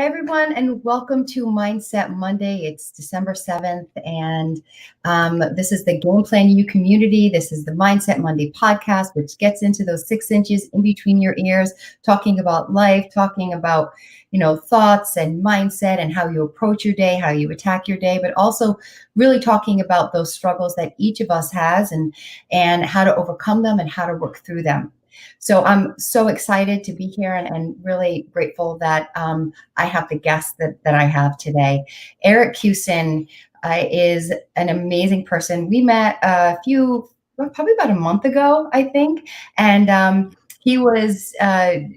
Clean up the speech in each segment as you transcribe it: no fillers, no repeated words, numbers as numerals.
Hey everyone, and welcome to Mindset Monday. It's December 7th, and this is the Game Plan U community. This is the Mindset Monday podcast, which gets into those 6 inches in between your ears, talking about life, talking about, thoughts and mindset and how you approach your day, how you attack your day, but also really talking about those struggles that each of us has and how to overcome them and how to work through them. So I'm so excited to be here and really grateful that I have the guest that I have today. Eric Hewson is an amazing person. We met probably about a month ago, I think, and he was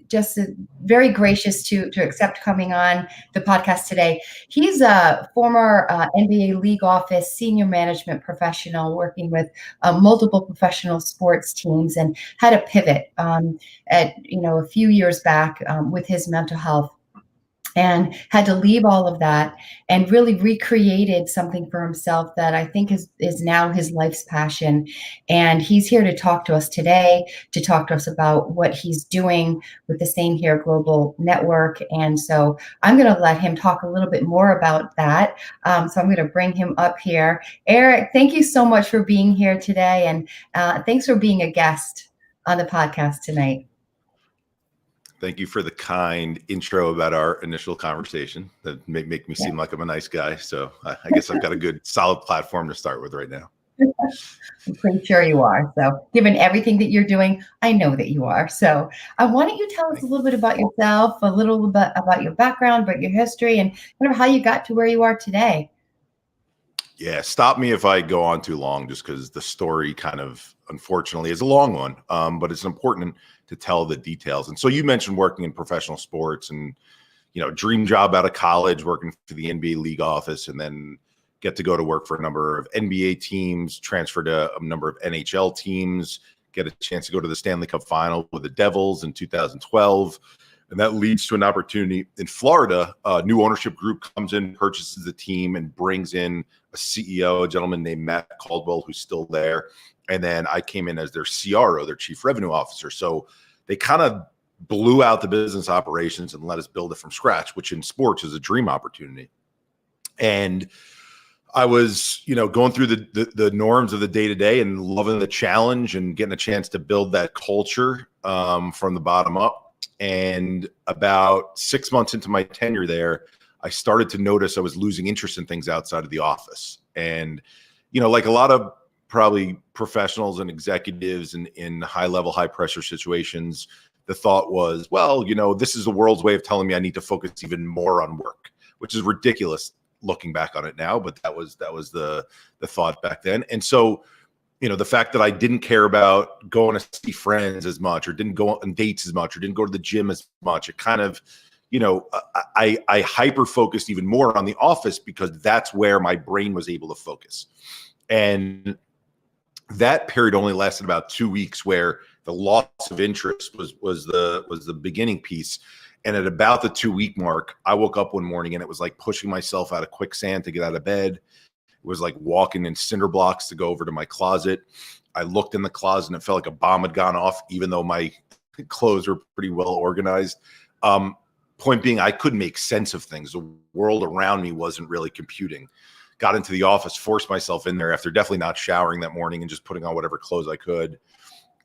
just very gracious to accept coming on the podcast today. He's a former NBA league office senior management professional working with multiple professional sports teams, and had a pivot at a few years back with his mental health, and had to leave all of that and really recreated something for himself that I think is now his life's passion. And he's here to talk to us today, to talk to us about what he's doing with the Same Here Global Network. And so I'm going to let him talk a little bit more about that. So I'm going to bring him up here. Eric, thank you so much for being here today. And thanks for being a guest on the podcast tonight. Thank you for the kind intro about our initial conversation. That make me seem like I'm a nice guy. So I guess I've got a good solid platform to start with right now. I'm pretty sure you are. So given everything that you're doing, I know that you are. So why don't you tell us a little bit about yourself, a little bit about your background, about your history, and kind of how you got to where you are today. Yeah, stop me if I go on too long, just because the story kind of, unfortunately, is a long one, but it's important to tell the details. And so you mentioned working in professional sports and, dream job out of college, working for the NBA league office, and then get to go to work for a number of NBA teams, transfer to a number of NHL teams, get a chance to go to the Stanley Cup final with the Devils in 2012. And that leads to an opportunity in Florida. A new ownership group comes in, purchases the team, and brings in a CEO, a gentleman named Matt Caldwell, who's still there. And then I came in as their CRO, their chief revenue officer. So they kind of blew out the business operations and let us build it from scratch, which in sports is a dream opportunity. And I was, going through the norms of the day-to-day and loving the challenge and getting a chance to build that culture from the bottom up. And about 6 months into my tenure there, I started to notice I was losing interest in things outside of the office. And, like a lot of probably professionals and executives in high-level, high-pressure situations, the thought was, well, this is the world's way of telling me I need to focus even more on work, which is ridiculous looking back on it now, but that was the thought back then. And so, the fact that I didn't care about going to see friends as much, or didn't go on dates as much, or didn't go to the gym as much, it kind of, I hyper-focused even more on the office because that's where my brain was able to focus. And that period only lasted about 2 weeks, where the loss of interest was the beginning piece. And at about the 2-week mark, I woke up one morning and it was like pushing myself out of quicksand to get out of bed. It was like walking in cinder blocks to go over to my closet. I looked in the closet and it felt like a bomb had gone off, even though my clothes were pretty well organized. Point being, I couldn't make sense of things. The world around me wasn't really computing. Got into the office, forced myself in there after definitely not showering that morning and just putting on whatever clothes I could.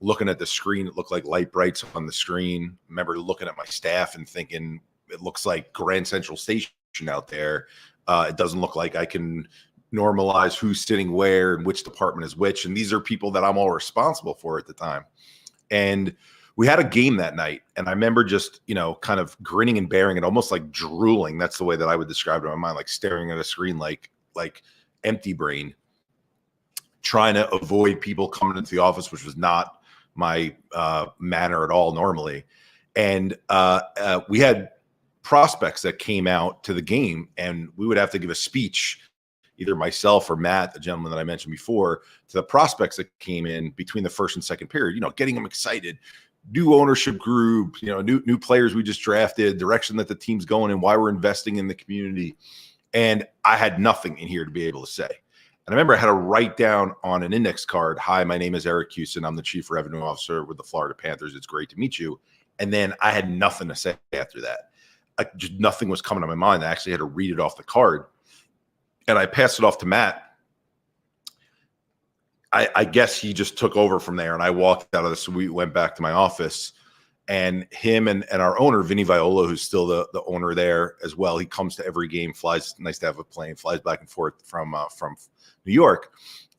Looking at the screen, it looked like light brights on the screen. Remember looking at my staff and thinking, it looks like Grand Central Station out there. It doesn't look like I can normalize who's sitting where and which department is which. And these are people that I'm all responsible for at the time. And we had a game that night. And I remember just, kind of grinning and bearing it, almost like drooling. That's the way that I would describe it in my mind, like staring at a screen, like empty brain, trying to avoid people coming into the office, which was not my manner at all normally. And we had prospects that came out to the game, and we would have to give a speech, either myself or Matt, the gentleman that I mentioned before, to the prospects that came in between the first and second period, getting them excited. New ownership group, new players we just drafted, direction that the team's going in, why we're investing in the community. And I had nothing in here to be able to say. And I remember I had to write down on an index card, "Hi, my name is Eric Hewson. I'm the Chief Revenue Officer with the Florida Panthers. It's great to meet you." And then I had nothing to say after that. just nothing was coming to my mind. I actually had to read it off the card, and I passed it off to Matt. I guess he just took over from there, and I walked out of the suite, went back to my office, and him and our owner, Vinny Viola, who's still the owner there as well. He comes to every game, flies, nice to have a plane, flies back and forth from New York.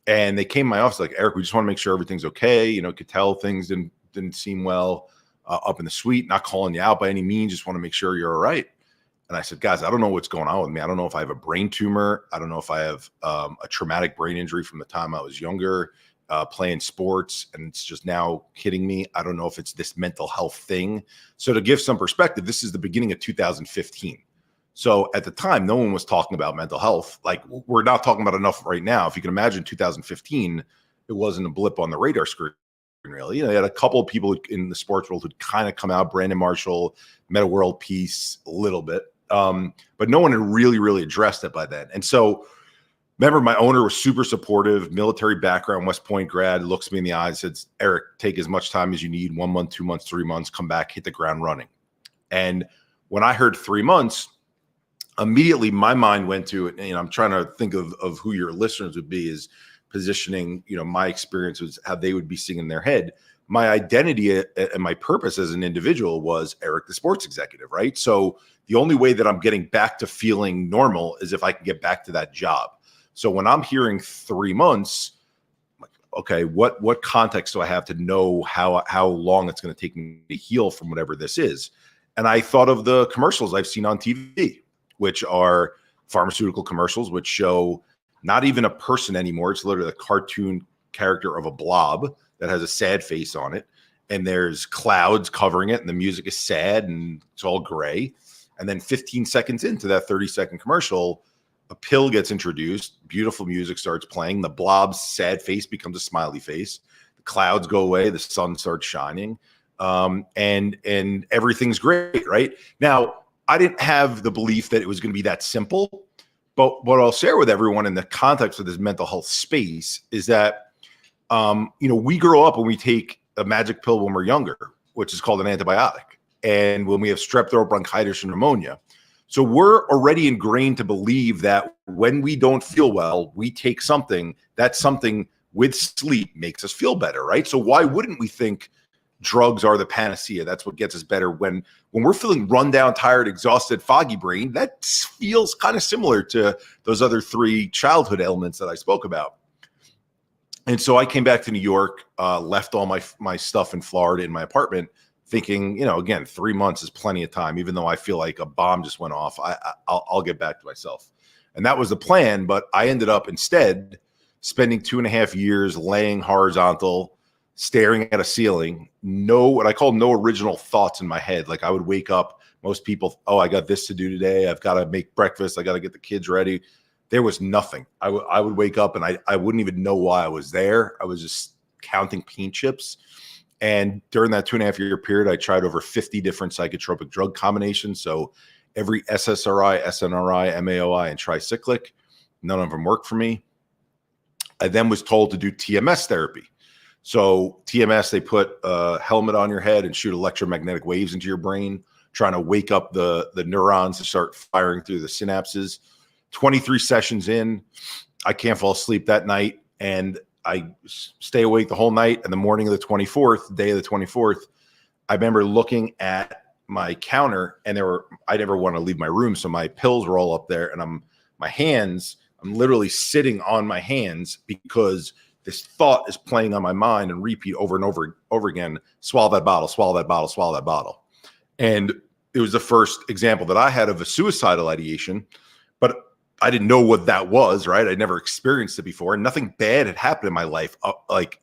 And they came to my office like, Eric, we just want to make sure everything's okay. You know, could tell things didn't seem well up in the suite, not calling you out by any means, just want to make sure you're all right. And I said, guys, I don't know what's going on with me. I don't know if I have a brain tumor. I don't know if I have a traumatic brain injury from the time I was younger, playing sports, and it's just now hitting me. I don't know if it's this mental health thing. So to give some perspective, this is the beginning of 2015. So at the time, no one was talking about mental health. Like, we're not talking about enough right now. If you can imagine 2015, it wasn't a blip on the radar screen, really. You know, they had a couple of people in the sports world who'd kind of come out, Brandon Marshall, Meta World Peace a little bit. But no one had really addressed it by then. And so remember, my owner was super supportive, military background, West Point grad, looks me in the eye and says, Eric, take as much time as you need, 1 month, 2 months, 3 months, come back, hit the ground running. And when I heard 3 months, immediately my mind went to it. And I'm trying to think of who your listeners would be, is positioning, my experience was how they would be seeing in their head. My identity and my purpose as an individual was Eric, the sports executive, right? So the only way that I'm getting back to feeling normal is if I can get back to that job. So when I'm hearing 3 months, like, okay, what context do I have to know how long it's going to take me to heal from whatever this is? And I thought of the commercials I've seen on TV, which are pharmaceutical commercials, which show not even a person anymore. It's literally a cartoon character of a blob that has a sad face on it. And there's clouds covering it, and the music is sad and it's all gray. And then 15 seconds into that 30-second commercial, a pill gets introduced, beautiful music starts playing, the blob's sad face becomes a smiley face, the clouds go away, the sun starts shining, and everything's great, right? Now, I didn't have the belief that it was going to be that simple, but what I'll share with everyone in the context of this mental health space is that, we grow up and we take a magic pill when we're younger, which is called an antibiotic, and when we have strep throat, bronchitis, or pneumonia. So we're already ingrained to believe that when we don't feel well, we take something, that something with sleep makes us feel better, right? So why wouldn't we think drugs are the panacea? That's what gets us better. When we're feeling run down, tired, exhausted, foggy brain, that feels kind of similar to those other 3 childhood ailments that I spoke about. And so I came back to New York, left all my stuff in Florida in my apartment, thinking, again, 3 months is plenty of time. Even though I feel like a bomb just went off, I'll get back to myself. And that was the plan. But I ended up instead spending 2.5 years laying horizontal, staring at a ceiling, what I call no original thoughts in my head. Like, I would wake up, most people, I got this to do today. I've got to make breakfast. I got to get the kids ready. There was nothing. I would wake up and I wouldn't even know why I was there. I was just counting paint chips. And during that 2.5 year period, I tried over 50 different psychotropic drug combinations. So every SSRI, SNRI, MAOI, and tricyclic, none of them worked for me. I then was told to do TMS therapy. So TMS, they put a helmet on your head and shoot electromagnetic waves into your brain, trying to wake up the neurons to start firing through the synapses. 23 sessions in, I can't fall asleep that night. And I stay awake the whole night. And the morning of the 24th, day of the 24th, I remember looking at my counter, and I never want to leave my room. So my pills were all up there, and I'm literally sitting on my hands because this thought is playing on my mind and repeat over and over again. Swallow that bottle, swallow that bottle, swallow that bottle. And it was the first example that I had of a suicidal ideation, but I didn't know what that was, right? I'd never experienced it before, and nothing bad had happened in my life, like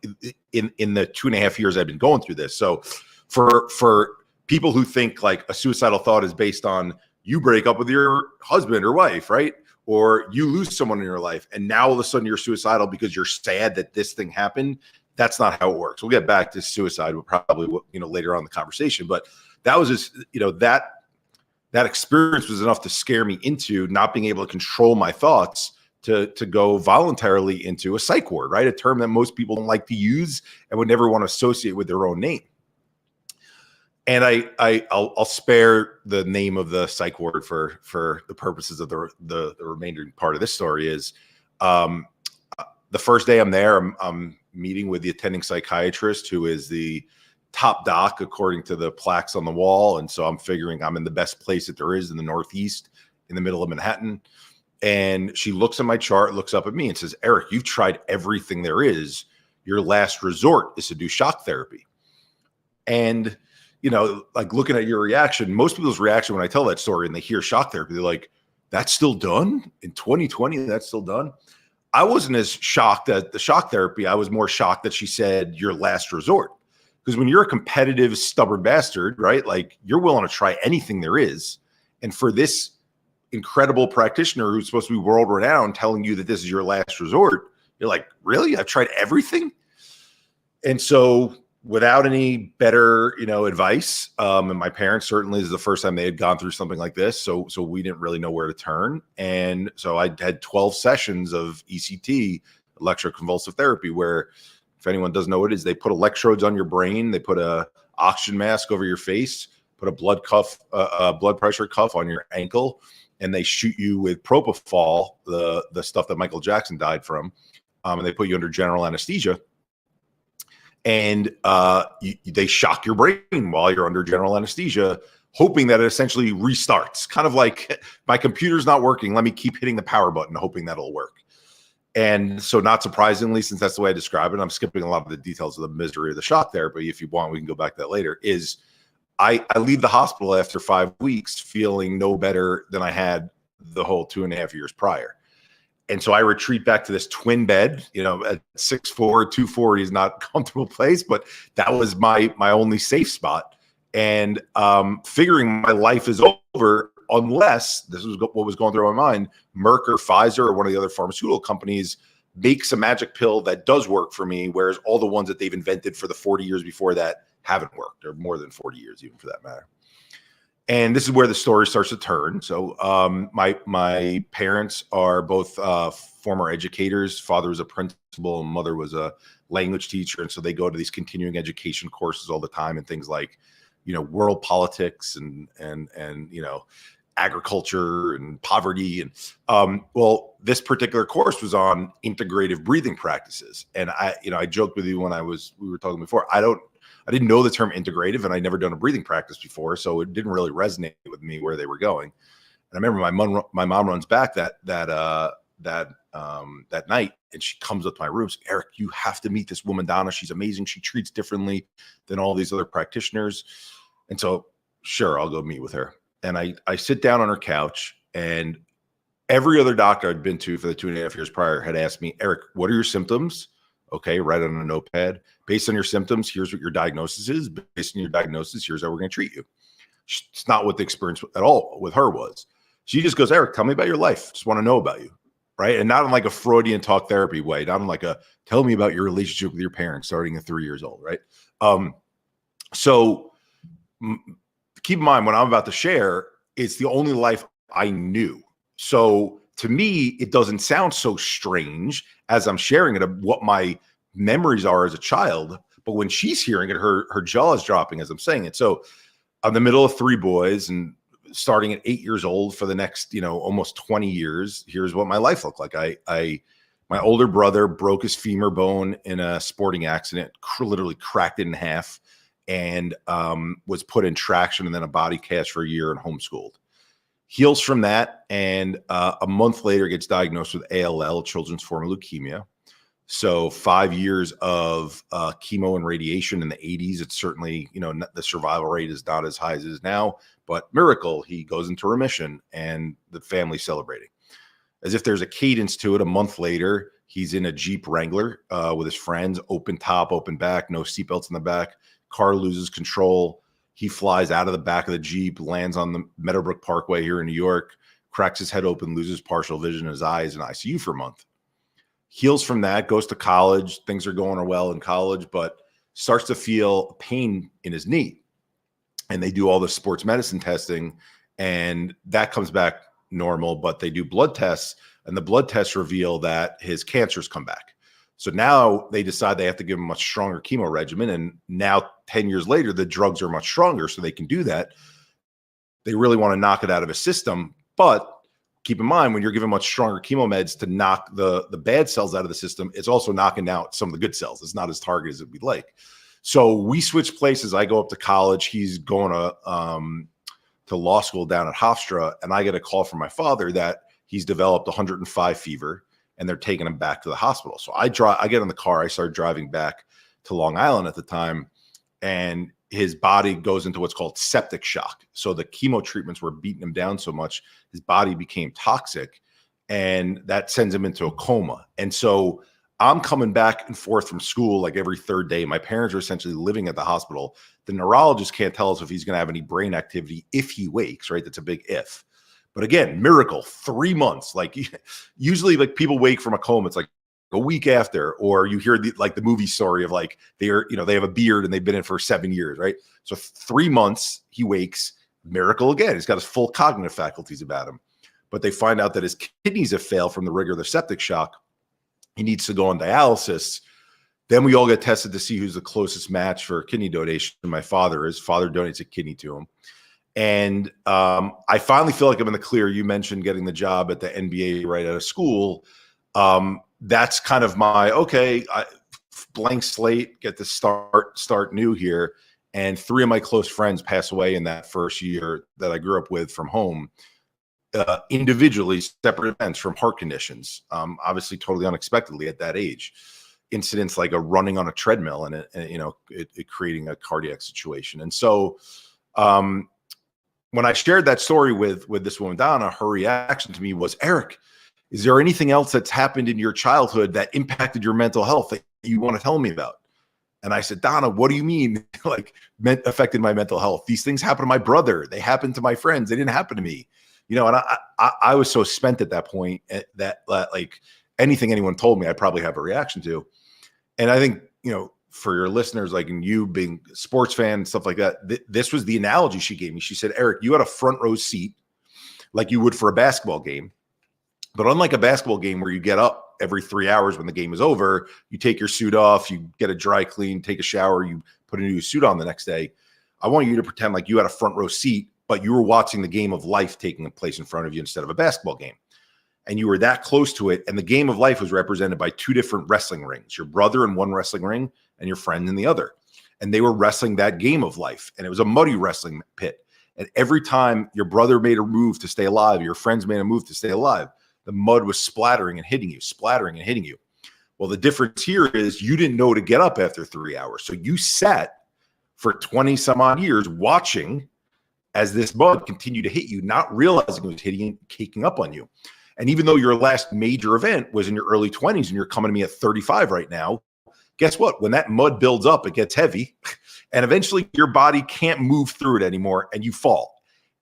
in the 2.5 years I've been going through this. So for people who think like a suicidal thought is based on you break up with your husband or wife, right? Or you lose someone in your life, and now all of a sudden you're suicidal because you're sad that this thing happened. That's not how it works. We'll get back to suicide probably later on in the conversation, but that was just that experience was enough to scare me into not being able to control my thoughts to go voluntarily into a psych ward, right? A term that most people don't like to use and would never want to associate with their own name. And I'll spare the name of the psych ward for the purposes of the remaining part of this story. Is the first day I'm there, I'm meeting with the attending psychiatrist, who is the top doc according to the plaques on the wall. And so I'm figuring I'm in the best place that there is in the Northeast, in the middle of Manhattan. And she looks at my chart, looks up at me and says, "Eric, you've tried everything there is. Your last resort is to do shock therapy." And, like looking at your reaction, most people's reaction when I tell that story and they hear shock therapy, they're like, "That's still done in 2020? That's still done?" I wasn't as shocked at the shock therapy. I was more shocked that she said your last resort. Because when you're a competitive, stubborn bastard, right? Like, you're willing to try anything there is. And for this incredible practitioner who's supposed to be world renowned telling you that this is your last resort, you're like, really? I've tried everything? And so without any better, advice, and my parents, certainly this is the first time they had gone through something like this. So we didn't really know where to turn. And so I had 12 sessions of ECT, electroconvulsive therapy, where, if anyone doesn't know what it is, they put electrodes on your brain. They put a oxygen mask over your face, put a blood pressure cuff on your ankle, and they shoot you with propofol, the stuff that Michael Jackson died from. And they put you under general anesthesia. And they shock your brain while you're under general anesthesia, hoping that it essentially restarts. Kind of like, my computer's not working, let me keep hitting the power button, hoping that'll work. And so, not surprisingly, since that's the way I describe it, I'm skipping a lot of the details of the misery of the shock therapy. If you want, we can go back to that later. Is I leave the hospital after 5 weeks feeling no better than I had the whole 2.5 years prior. And so I retreat back to this twin bed, at 6'4", 240 is not a comfortable place, but that was my only safe spot. And figuring my life is over, unless, this was what was going through my mind, Merck or Pfizer or one of the other pharmaceutical companies makes a magic pill that does work for me, whereas all the ones that they've invented for the 40 years before that haven't worked, or more than 40 years even for that matter. And this is where the story starts to turn. So my parents are both former educators. Father was a principal and mother was a language teacher. And so they go to these continuing education courses all the time, and things like, world politics and agriculture and poverty. And well, this particular course was on integrative breathing practices. And I joked with you when we were talking before, I didn't know the term integrative, and I'd never done a breathing practice before, so it didn't really resonate with me where they were going. And I remember my mom runs back that night, and she comes up to my room, says, "Eric, you have to meet this woman, Donna. She's amazing. She treats differently than all these other practitioners." And so, sure, I'll go meet with her. And I sit down on her couch, and every other doctor I'd been to for the 2.5 years prior had asked me, "Eric, what are your symptoms?" Okay, write it on a notepad. Based on your symptoms, here's what your diagnosis is. Based on your diagnosis, here's how we're going to treat you. It's not what the experience at all with her was. She just goes, "Eric, tell me about your life. Just want to know about you." Right. And not in like a Freudian talk therapy way, not in like a tell me about your relationship with your parents starting at 3 years old. Right. So keep in mind, what I'm about to share, it's the only life I knew. So to me, it doesn't sound so strange as I'm sharing it of what my memories are as a child. But when she's hearing it, her jaw is dropping as I'm saying it. So I'm in the middle of 3 boys, and starting at 8 years old for the next, almost 20 years, here's what my life looked like. My older brother broke his femur bone in a sporting accident, literally cracked it in half, and was put in traction and then a body cast for a year and homeschooled. Heals from that, and a month later gets diagnosed with ALL, children's form of leukemia. So 5 years of chemo and radiation in the 80s. It's certainly, the survival rate is not as high as it is now, but miracle, he goes into remission, and the family celebrating. As if there's a cadence to it, a month later, he's in a Jeep Wrangler with his friends, open top, open back, no seatbelts in the back. Car loses control. He flies out of the back of the Jeep, lands on the Meadowbrook Parkway here in New York, cracks his head open, loses partial vision in his eyes, in ICU for a month. Heals from that, goes to college. Things are going well in college, but starts to feel pain in his knee. And they do all the sports medicine testing, and that comes back normal, but they do blood tests, and the blood tests reveal that his cancer's come back. So now they decide they have to give him a much stronger chemo regimen. And now 10 years later, the drugs are much stronger, so they can do that. They really want to knock it out of his system. But keep in mind, when you're giving much stronger chemo meds to knock the bad cells out of the system, it's also knocking out some of the good cells. It's not as targeted as we'd like. So we switch places. I go up to college. He's going to law school down at Hofstra, and I get a call from my father that he's developed 105 fever, and they're taking him back to the hospital. So I get in the car. I start driving back to Long Island at the time, and his body goes into what's called septic shock. So the chemo treatments were beating him down so much, his body became toxic, and that sends him into a coma. And so I'm coming back and forth from school like every third day. My parents are essentially living at the hospital. The neurologist can't tell us if he's going to have any brain activity if he wakes, right? That's a big if. But again, miracle, 3 months. Like usually like people wake from a coma, it's like a week after, or you hear the movie story of like they have a beard and they've been in for 7 years, right? So 3 months he wakes, miracle again. He's got his full cognitive faculties about him. But they find out that his kidneys have failed from the rigor of the septic shock. He needs to go on dialysis. Then we all get tested to see who's the closest match for kidney donation. My father, his father donates a kidney to him. And I finally feel like I'm in the clear. You mentioned getting the job at the NBA right out of school. That's kind of my, blank slate, get to start new here. And 3 of my close friends pass away in that first year that I grew up with from home, individually, separate events from heart conditions, obviously totally unexpectedly at that age. Incidents like a running on a treadmill and it creating a cardiac situation. And so when I shared that story with this woman, Donna, her reaction to me was, Eric, is there anything else that's happened in your childhood that impacted your mental health that you want to tell me about? And I said, Donna, what do you mean like affected my mental health? These things happened to my brother. They happened to my friends. They didn't happen to me. And I was so spent at that point that like anything anyone told me, I'd probably have a reaction to. And I think, for your listeners, like in you being a sports fan and stuff like that, this was the analogy she gave me. She said, Eric, you had a front row seat like you would for a basketball game. But unlike a basketball game where you get up every 3 hours when the game is over, you take your suit off, you get a dry clean, take a shower, you put a new suit on the next day. I want you to pretend like you had a front row seat, but you were watching the game of life taking place in front of you instead of a basketball game. And you were that close to it. And the game of life was represented by 2 different wrestling rings, your brother in one wrestling ring and your friend in the other. And they were wrestling that game of life. And it was a muddy wrestling pit. And every time your brother made a move to stay alive, your friends made a move to stay alive, the mud was splattering and hitting you. Well, the difference here is you didn't know to get up after 3 hours. So you sat for 20 some odd years watching as this mud continued to hit you, not realizing it was caking up on you. And even though your last major event was in your early 20s and you're coming to me at 35 right now, guess what? When that mud builds up, it gets heavy. And eventually your body can't move through it anymore and you fall.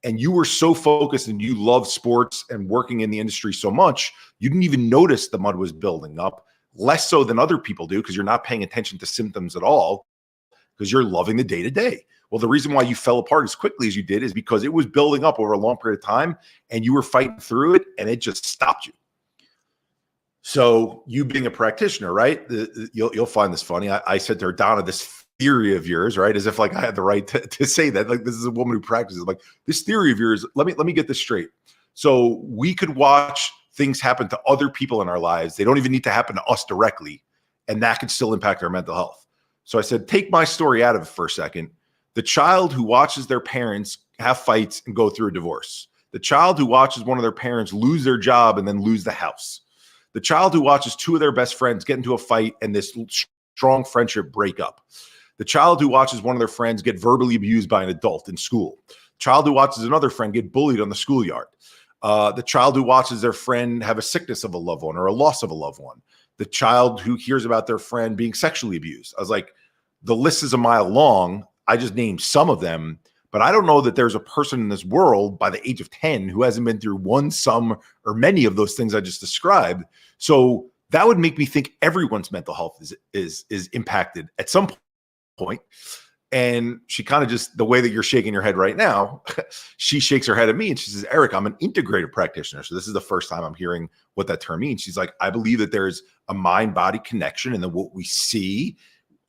And you were so focused and you love sports and working in the industry so much, you didn't even notice the mud was building up, less so than other people do because you're not paying attention to symptoms at all because you're loving the day-to-day. Well, the reason why you fell apart as quickly as you did is because it was building up over a long period of time and you were fighting through it and it just stopped you. So you being a practitioner, right? You'll find this funny. I said to her, Donna, this theory of yours, right? As if like I had the right to say that. Like this is a woman who practices. Like this theory of yours, let me get this straight. So we could watch things happen to other people in our lives. They don't even need to happen to us directly. And that could still impact our mental health. So I said, take my story out of it for a second. The child who watches their parents have fights and go through a divorce. The child who watches one of their parents lose their job and then lose the house. The child who watches 2 of their best friends get into a fight and this strong friendship break up. The child who watches one of their friends get verbally abused by an adult in school. Child who watches another friend get bullied on the schoolyard. The child who watches their friend have a sickness of a loved one or a loss of a loved one. The child who hears about their friend being sexually abused. I was like, the list is a mile long. I just named some of them, but I don't know that there's a person in this world by the age of 10 who hasn't been through one, some, or many of those things I just described. So that would make me think everyone's mental health is impacted at some point. And she kind of just, the way that you're shaking your head right now, she shakes her head at me and she says, Eric, I'm an integrative practitioner. So this is the first time I'm hearing what that term means. She's like, I believe that there's a mind-body connection, and then what we see,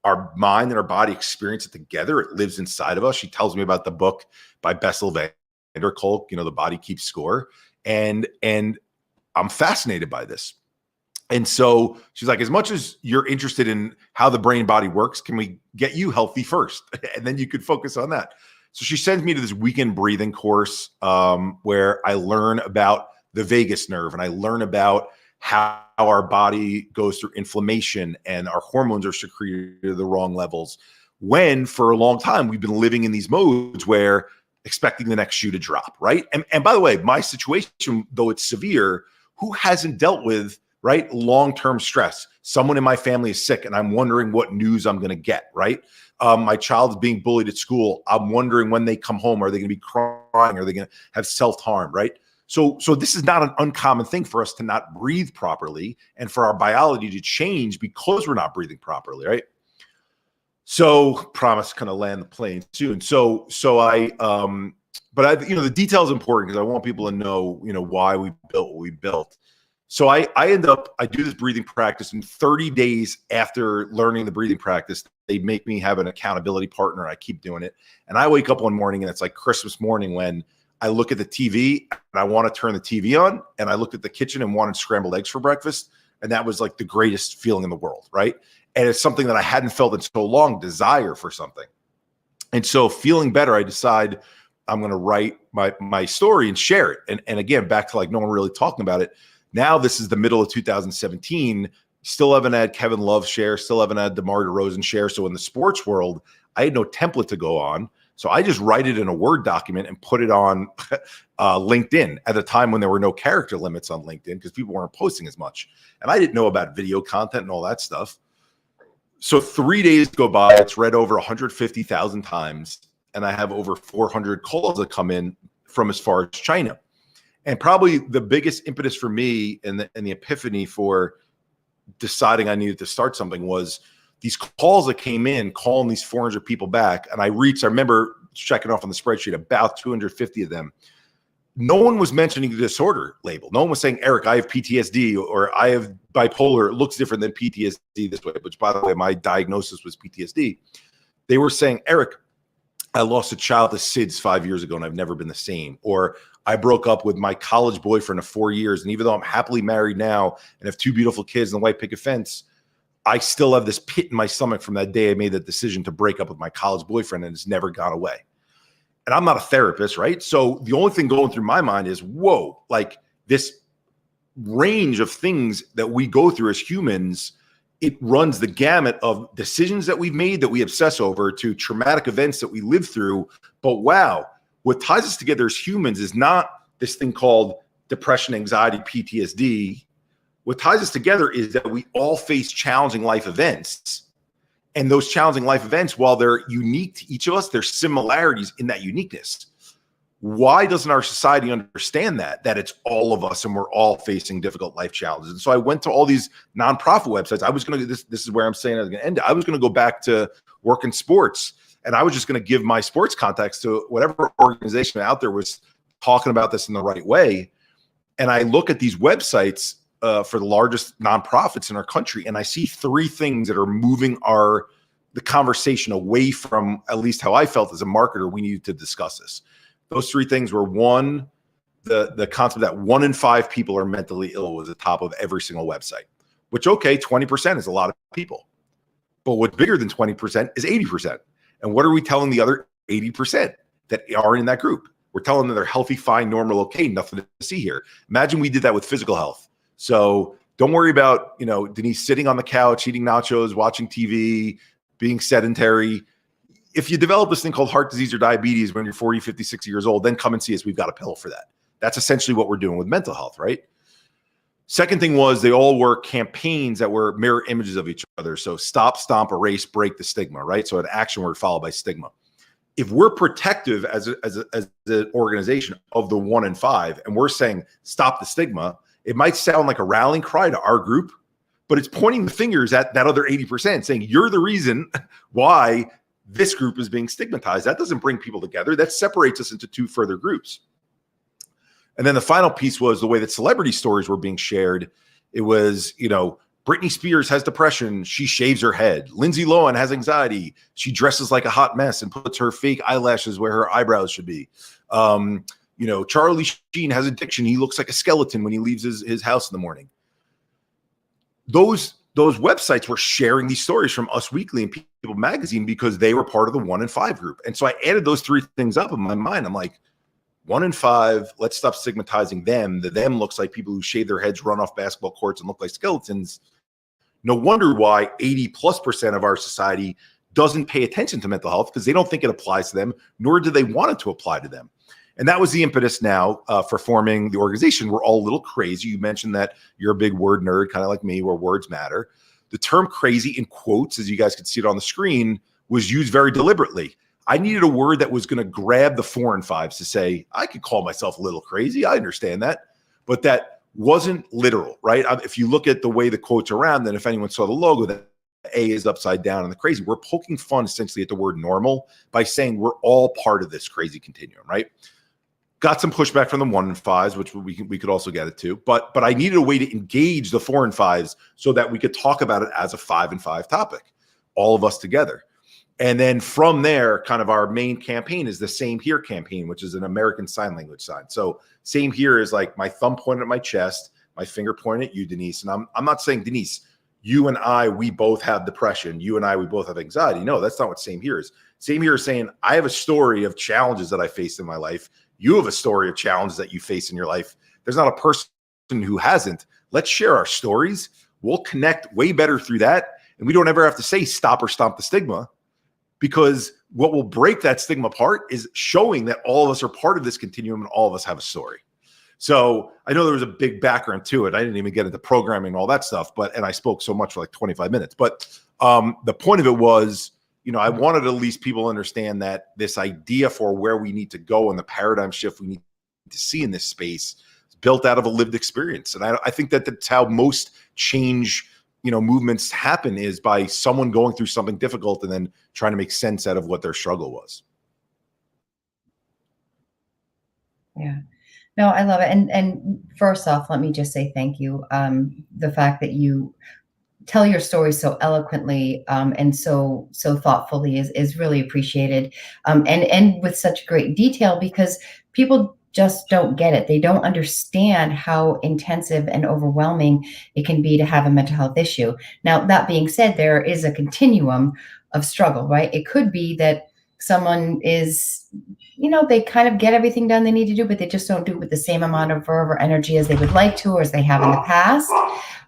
our mind and our body experience it together. It lives inside of us. She tells me about the book by Bessel van der Kolk, The Body Keeps Score. And I'm fascinated by this. And so she's like, as much as you're interested in how the brain body works, can we get you healthy first? And then you could focus on that. So she sends me to this weekend breathing course where I learn about the vagus nerve, and I learn about how our body goes through inflammation and our hormones are secreted to the wrong levels, when for a long time we've been living in these modes where expecting the next shoe to drop, right? And by the way, my situation, though it's severe, who hasn't dealt with, right, long-term stress? Someone in my family is sick and I'm wondering what news I'm going to get, right? My child is being bullied at school. I'm wondering when they come home, are they going to be crying? Are they going to have self-harm, right? So this is not an uncommon thing for us to not breathe properly and for our biology to change because we're not breathing properly, right? So promise kind of land the plane soon. So I, but I, the detail is important because I want people to know, why we built what we built. So I do this breathing practice, and 30 days after learning the breathing practice, they make me have an accountability partner. I keep doing it. And I wake up one morning and it's like Christmas morning when I look at the TV and I want to turn the TV on, and I looked at the kitchen and wanted scrambled eggs for breakfast. And that was like the greatest feeling in the world, right? And it's something that I hadn't felt in so long, desire for something. And so feeling better, I decide I'm going to write my story and share it. And again, back to like no one really talking about it. Now this is the middle of 2017. Still haven't had Kevin Love share. Still haven't had DeMar DeRozan share. So in the sports world, I had no template to go on. So I just write it in a Word document and put it on LinkedIn at a time when there were no character limits on LinkedIn because people weren't posting as much. And I didn't know about video content and all that stuff. So 3 days go by. It's read over 150,000 times. And I have over 400 calls that come in from as far as China. And probably the biggest impetus for me and the epiphany for deciding I needed to start something was these calls that came in, calling these 400 people back. And I remember checking off on the spreadsheet, about 250 of them. No one was mentioning the disorder label. No one was saying, Eric, I have PTSD or I have bipolar. It looks different than PTSD this way, which by the way, my diagnosis was PTSD. They were saying, Eric, I lost a child to SIDS 5 years ago and I've never been the same. Or I broke up with my college boyfriend of 4 years. And even though I'm happily married now and have 2 beautiful kids and a white picket fence, I still have this pit in my stomach from that day I made that decision to break up with my college boyfriend, and it's never gone away. And I'm not a therapist, right? So the only thing going through my mind is, whoa, like this range of things that we go through as humans, it runs the gamut of decisions that we've made that we obsess over to traumatic events that we live through. But wow, what ties us together as humans is not this thing called depression, anxiety, PTSD. What ties us together is that we all face challenging life events. And those challenging life events, while they're unique to each of us, there's similarities in that uniqueness. Why doesn't our society understand that it's all of us and we're all facing difficult life challenges? And so I went to all these nonprofit websites. I was going to, this is where I'm saying I was going to end it. I was going to go back to work in sports, and I was just going to give my sports contacts to whatever organization out there was talking about this in the right way. And I look at these websites for the largest nonprofits in our country, and I see 3 things that are moving the conversation away from at least how I felt as a marketer we needed to discuss this. Those 3 things were, one, the concept that 1 in 5 people are mentally ill was the top of every single website, which, okay, 20% is a lot of people. But what's bigger than 20% is 80%. And what are we telling the other 80% that are in that group? We're telling them they're healthy, fine, normal, okay, nothing to see here. Imagine we did that with physical health. So don't worry about, Denise sitting on the couch, eating nachos, watching TV, being sedentary. If you develop this thing called heart disease or diabetes when you're 40, 50, 60 years old, then come and see us. We've got a pill for that. That's essentially what we're doing with mental health, right? Second thing was they all were campaigns that were mirror images of each other. So stop, stomp, erase, break the stigma, right? So an action word followed by stigma. If we're protective as an organization of the 1 in 5, and we're saying stop the stigma, it might sound like a rallying cry to our group, but it's pointing the fingers at that other 80%, saying you're the reason why this group is being stigmatized. That doesn't bring people together. That separates us into two further groups. And then the final piece was the way that celebrity stories were being shared. It was, Britney Spears has depression. She shaves her head. Lindsay Lohan has anxiety. She dresses like a hot mess and puts her fake eyelashes where her eyebrows should be. Charlie Sheen has addiction. He looks like a skeleton when he leaves his house in the morning. Those websites were sharing these stories from Us Weekly and People Magazine because they were part of the 1 in 5 group. And so I added those three things up in my mind. I'm like, 1 in 5, let's stop stigmatizing them. The them looks like people who shave their heads, run off basketball courts, and look like skeletons. No wonder why 80+% of our society doesn't pay attention to mental health, because they don't think it applies to them, nor do they want it to apply to them. And that was the impetus now for forming the organization. We're all a little crazy. You mentioned that you're a big word nerd, kind of like me, where words matter. The term crazy, in quotes, as you guys could see it on the screen, was used very deliberately. I needed a word that was going to grab the 4 and 5s to say, I could call myself a little crazy. I understand that. But that wasn't literal, right? If you look at the way the quotes are around, then if anyone saw the logo, that A is upside down and the crazy. We're poking fun essentially at the word normal by saying we're all part of this crazy continuum, right? Got some pushback from the 1 and 5s, which we could also get it to, but I needed a way to engage the 4 and 5s so that we could talk about it as a 5 and 5 topic, all of us together. And then from there, kind of our main campaign is the Same Here campaign, which is an American Sign Language sign. So Same Here is like my thumb pointed at my chest, my finger pointed at you, Denise. And I'm not saying, Denise, you and I, we both have depression. You and I, we both have anxiety. No, that's not what Same Here is. Same Here is saying I have a story of challenges that I faced in my life. You have a story of challenges that you face in your life. There's not a person who hasn't. Let's share our stories. We'll connect way better through that. And we don't ever have to say stop or stomp the stigma, because what will break that stigma apart is showing that all of us are part of this continuum and all of us have a story. So I know there was a big background to it. I didn't even get into programming and all that stuff, and I spoke so much for like 25 minutes. But the point of it was, I wanted at least people understand that this idea for where we need to go and the paradigm shift we need to see in this space is built out of a lived experience. And I think that that's how most change, movements happen, is by someone going through something difficult and then trying to make sense out of what their struggle was. Yeah. No, I love it. And first off, let me just say thank you. The fact that you tell your story so eloquently and so thoughtfully is really appreciated, and with such great detail, because people just don't get it. They don't understand how intensive and overwhelming it can be to have a mental health issue. Now, that being said, there is a continuum of struggle, right? It could be that someone is, they kind of get everything done they need to do, but they just don't do it with the same amount of verve or energy as they would like to, or as they have in the past.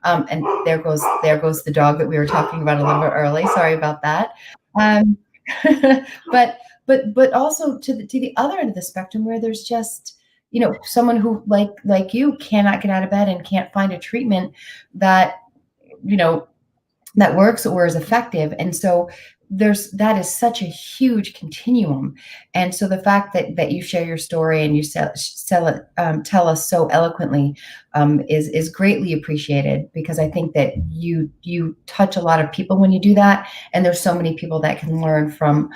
And there goes the dog that we were talking about a little bit early. Sorry about that. But also to the other end of the spectrum, where there's just, someone who like you cannot get out of bed and can't find a treatment that, that works or is effective. And so that is such a huge continuum. And so the fact that you share your story and you tell us so eloquently is greatly appreciated, because I think that you touch a lot of people when you do that, and there's so many people that can learn from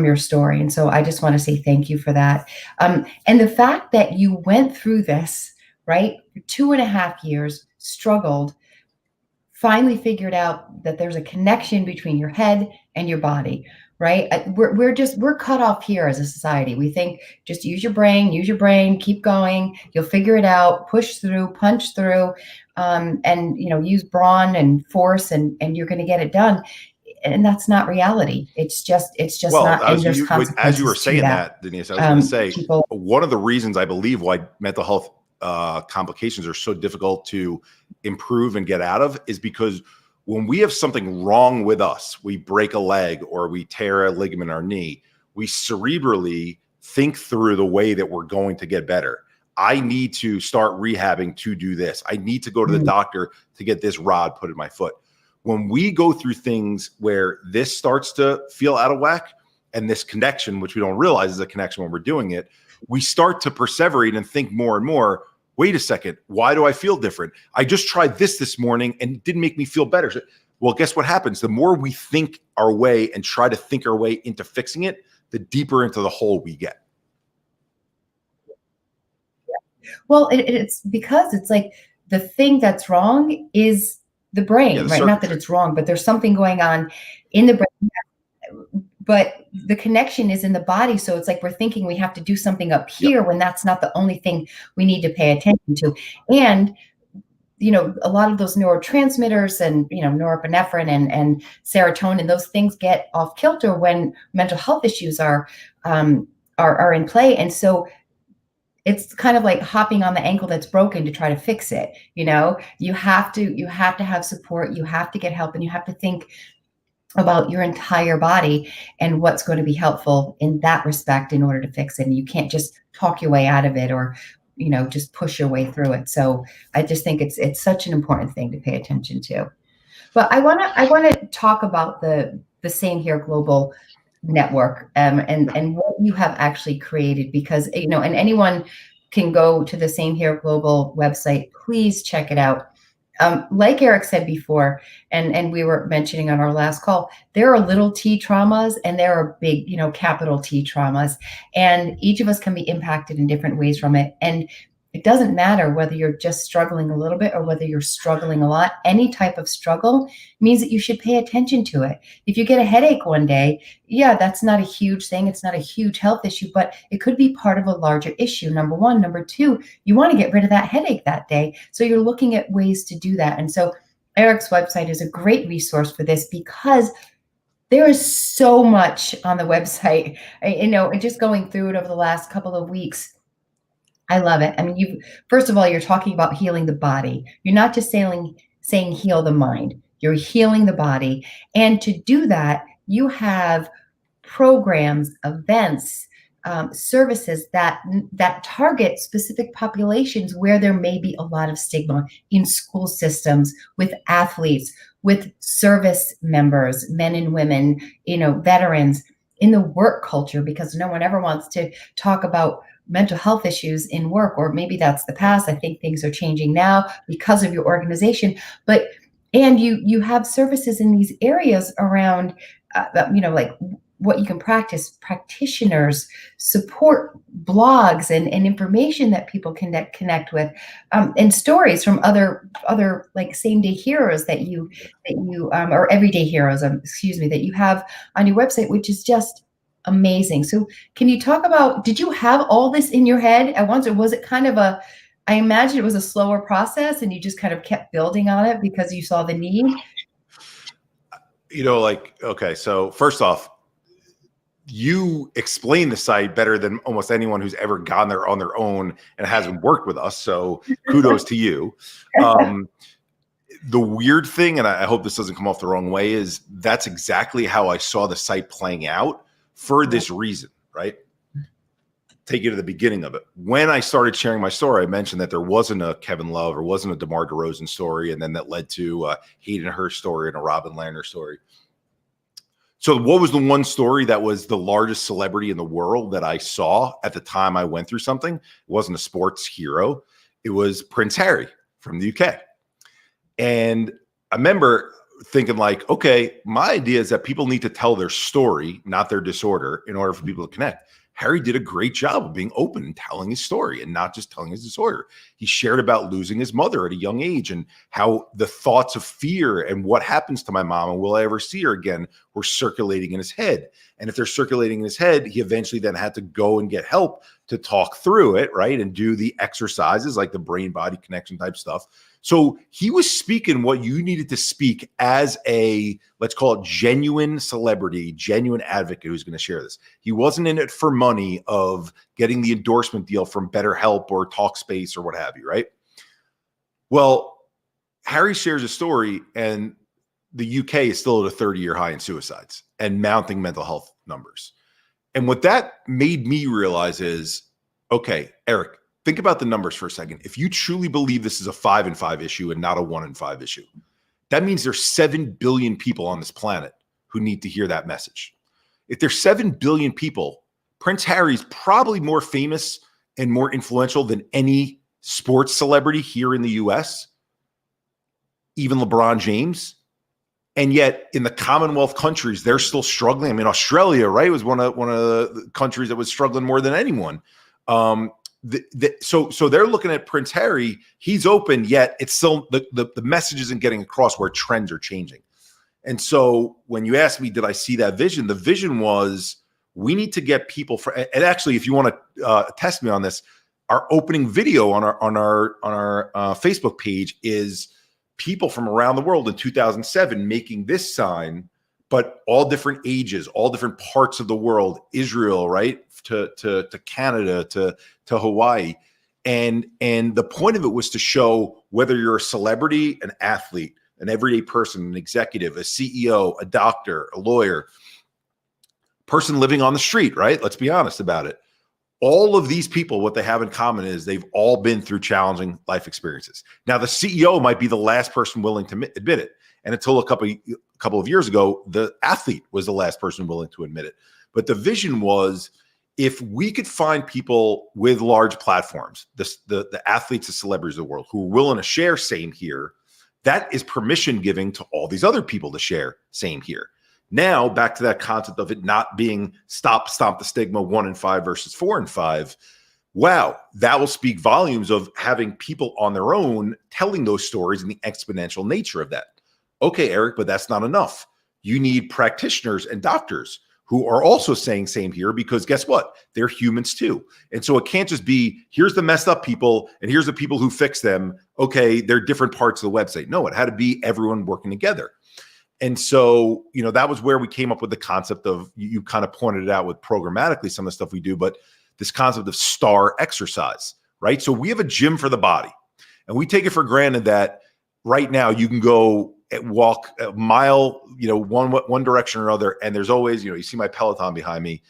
your story. And so I just want to say thank you for that. And the fact that you went through this, right, for 2.5 years, struggled, finally figured out that there's a connection between your head and your body, right? We're cut off here as a society. We think just use your brain, keep going, you'll figure it out, push through, punch through, and use brawn and force, and you're going to get it done. And that's not reality. It's just not. And there's consequences as you were saying that, Denise, I was going to say one of the reasons I believe why mental health complications are so difficult to improve and get out of is because when we have something wrong with us, we break a leg or we tear a ligament in our knee, we cerebrally think through the way that we're going to get better. I need to start rehabbing to do this. I need to go to the doctor to get this rod put in my foot. When we go through things where this starts to feel out of whack, and this connection, which we don't realize is a connection when we're doing it, we start to perseverate and think more and more, wait a second, why do I feel different? I just tried this morning and it didn't make me feel better. So Well, guess what happens? The more we think our way and try to think our way into fixing it, the deeper into the hole we get. Well, it's because it's like the thing that's wrong is the brain, right? Not that it's wrong, but there's something going on in the brain, but the connection is in the body. So it's like we're thinking we have to do something up here when that's not the only thing we need to pay attention to. And a lot of those neurotransmitters and, norepinephrine and serotonin, those things get off kilter when mental health issues are in play. And so it's kind of like hopping on the ankle that's broken to try to fix it. You have to have support, you have to get help, and you have to think about your entire body and what's going to be helpful in that respect in order to fix it. And you can't just talk your way out of it or just push your way through it. So I just think it's such an important thing to pay attention to. But I want to talk about the Same Here Global network and what you have actually created, because and anyone can go to the Same Here Global website. Please check it out. Like Eric said before, and we were mentioning on our last call, there are little t traumas and there are big, capital T traumas, and each of us can be impacted in different ways from it. And it doesn't matter whether you're just struggling a little bit or whether you're struggling a lot. Any type of struggle means that you should pay attention to it. If you get a headache one day, that's not a huge thing. It's not a huge health issue, but it could be part of a larger issue. Number one. Number two, you want to get rid of that headache that day. So you're looking at ways to do that. And so Eric's website is a great resource for this, because there is so much on the website. And just going through it over the last couple of weeks, I love it. I mean, first of all, you're talking about healing the body. You're not just saying heal the mind. You're healing the body. And to do that, you have programs, events, services that target specific populations where there may be a lot of stigma in school systems, with athletes, with service members, men and women, veterans, in the work culture, because no one ever wants to talk about mental health issues in work, or maybe that's the past. I think things are changing now because of your organization. And you have services in these areas around, like what you can practice, practitioners, support, blogs, and information that people can connect with, and stories from other like same day heroes that you or everyday heroes, that you have on your website, which is just amazing. So can you talk about, did you have all this in your head at once, or was it kind of I imagine it was a slower process and you just kind of kept building on it because you saw the need? Okay, so first off, you explain the site better than almost anyone who's ever gone there on their own and hasn't worked with us. So kudos to you. The weird thing, and I hope this doesn't come off the wrong way, is that's exactly how I saw the site playing out for this reason, right? Take you to the beginning of it. When I started sharing my story, I mentioned that there wasn't a Kevin Love or wasn't a DeMar DeRozan story, and then that led to a Hayden Hurst story and a Robin Lerner story. So what was the one story that was the largest celebrity in the world that I saw at the time I went through something? It wasn't a sports hero. It was Prince Harry from the UK. And I remember thinking like, okay, my idea is that people need to tell their story, not their disorder, in order for people to connect. Harry did a great job of being open and telling his story and not just telling his disorder. He shared about losing his mother at a young age and how the thoughts of fear and what happens to my mom and will I ever see her again were circulating in his head. And if they're circulating in his head, he eventually then had to go and get help to talk through it, right? And do the exercises like the brain-body connection type stuff. So he was speaking what you needed to speak as a, let's call it genuine celebrity, genuine advocate who's going to share this. He wasn't in it for money of getting the endorsement deal from BetterHelp or Talkspace or what have you, right? Well, Harry shares a story and the UK is still at a 30-year high in suicides and mounting mental health numbers. And what that made me realize is, okay, Eric, think about the numbers for a second. If you truly believe this is a 5 in 5 issue and not a 1 in 5 issue, that means there's 7 billion people on this planet who need to hear that message. If there's 7 billion people, Prince Harry's probably more famous and more influential than any sports celebrity here in the US, even LeBron James. And yet in the Commonwealth countries, they're still struggling. I mean, Australia, right, was one of the countries that was struggling more than anyone. So they're looking at Prince Harry. He's open, yet it's still the message isn't getting across where trends are changing. And so when you ask me, did I see that vision? The vision was we need to get people and actually, if you want to test me on this, our opening video on our Facebook page is people from around the world in 2007 making this sign, but all different ages, all different parts of the world, Israel, right, to Canada, to Hawaii. And the point of it was to show whether you're a celebrity, an athlete, an everyday person, an executive, a CEO, a doctor, a lawyer, person living on the street, right? Let's be honest about it. All of these people, what they have in common is they've all been through challenging life experiences. Now, the CEO might be the last person willing to admit it. And until a couple of years ago, the athlete was the last person willing to admit it. But the vision was, if we could find people with large platforms, the athletes, the celebrities of the world, who are willing to share same here, that is permission giving to all these other people to share same here. Now, back to that concept of it not being stomp the stigma 1 in 5 versus 4 in 5. Wow, that will speak volumes of having people on their own telling those stories and the exponential nature of that. Okay, Eric, but that's not enough. You need practitioners and doctors who are also saying same here, because guess what? They're humans too. And so it can't just be, here's the messed up people and here's the people who fix them. Okay, they're different parts of the website. No, it had to be everyone working together. And so, that was where we came up with the concept of, you kind of pointed it out with programmatically some of the stuff we do, but this concept of STAR exercise, right? So we have a gym for the body, and we take it for granted that right now you can go and walk a mile, one direction or other. And there's always, you see my Peloton behind me.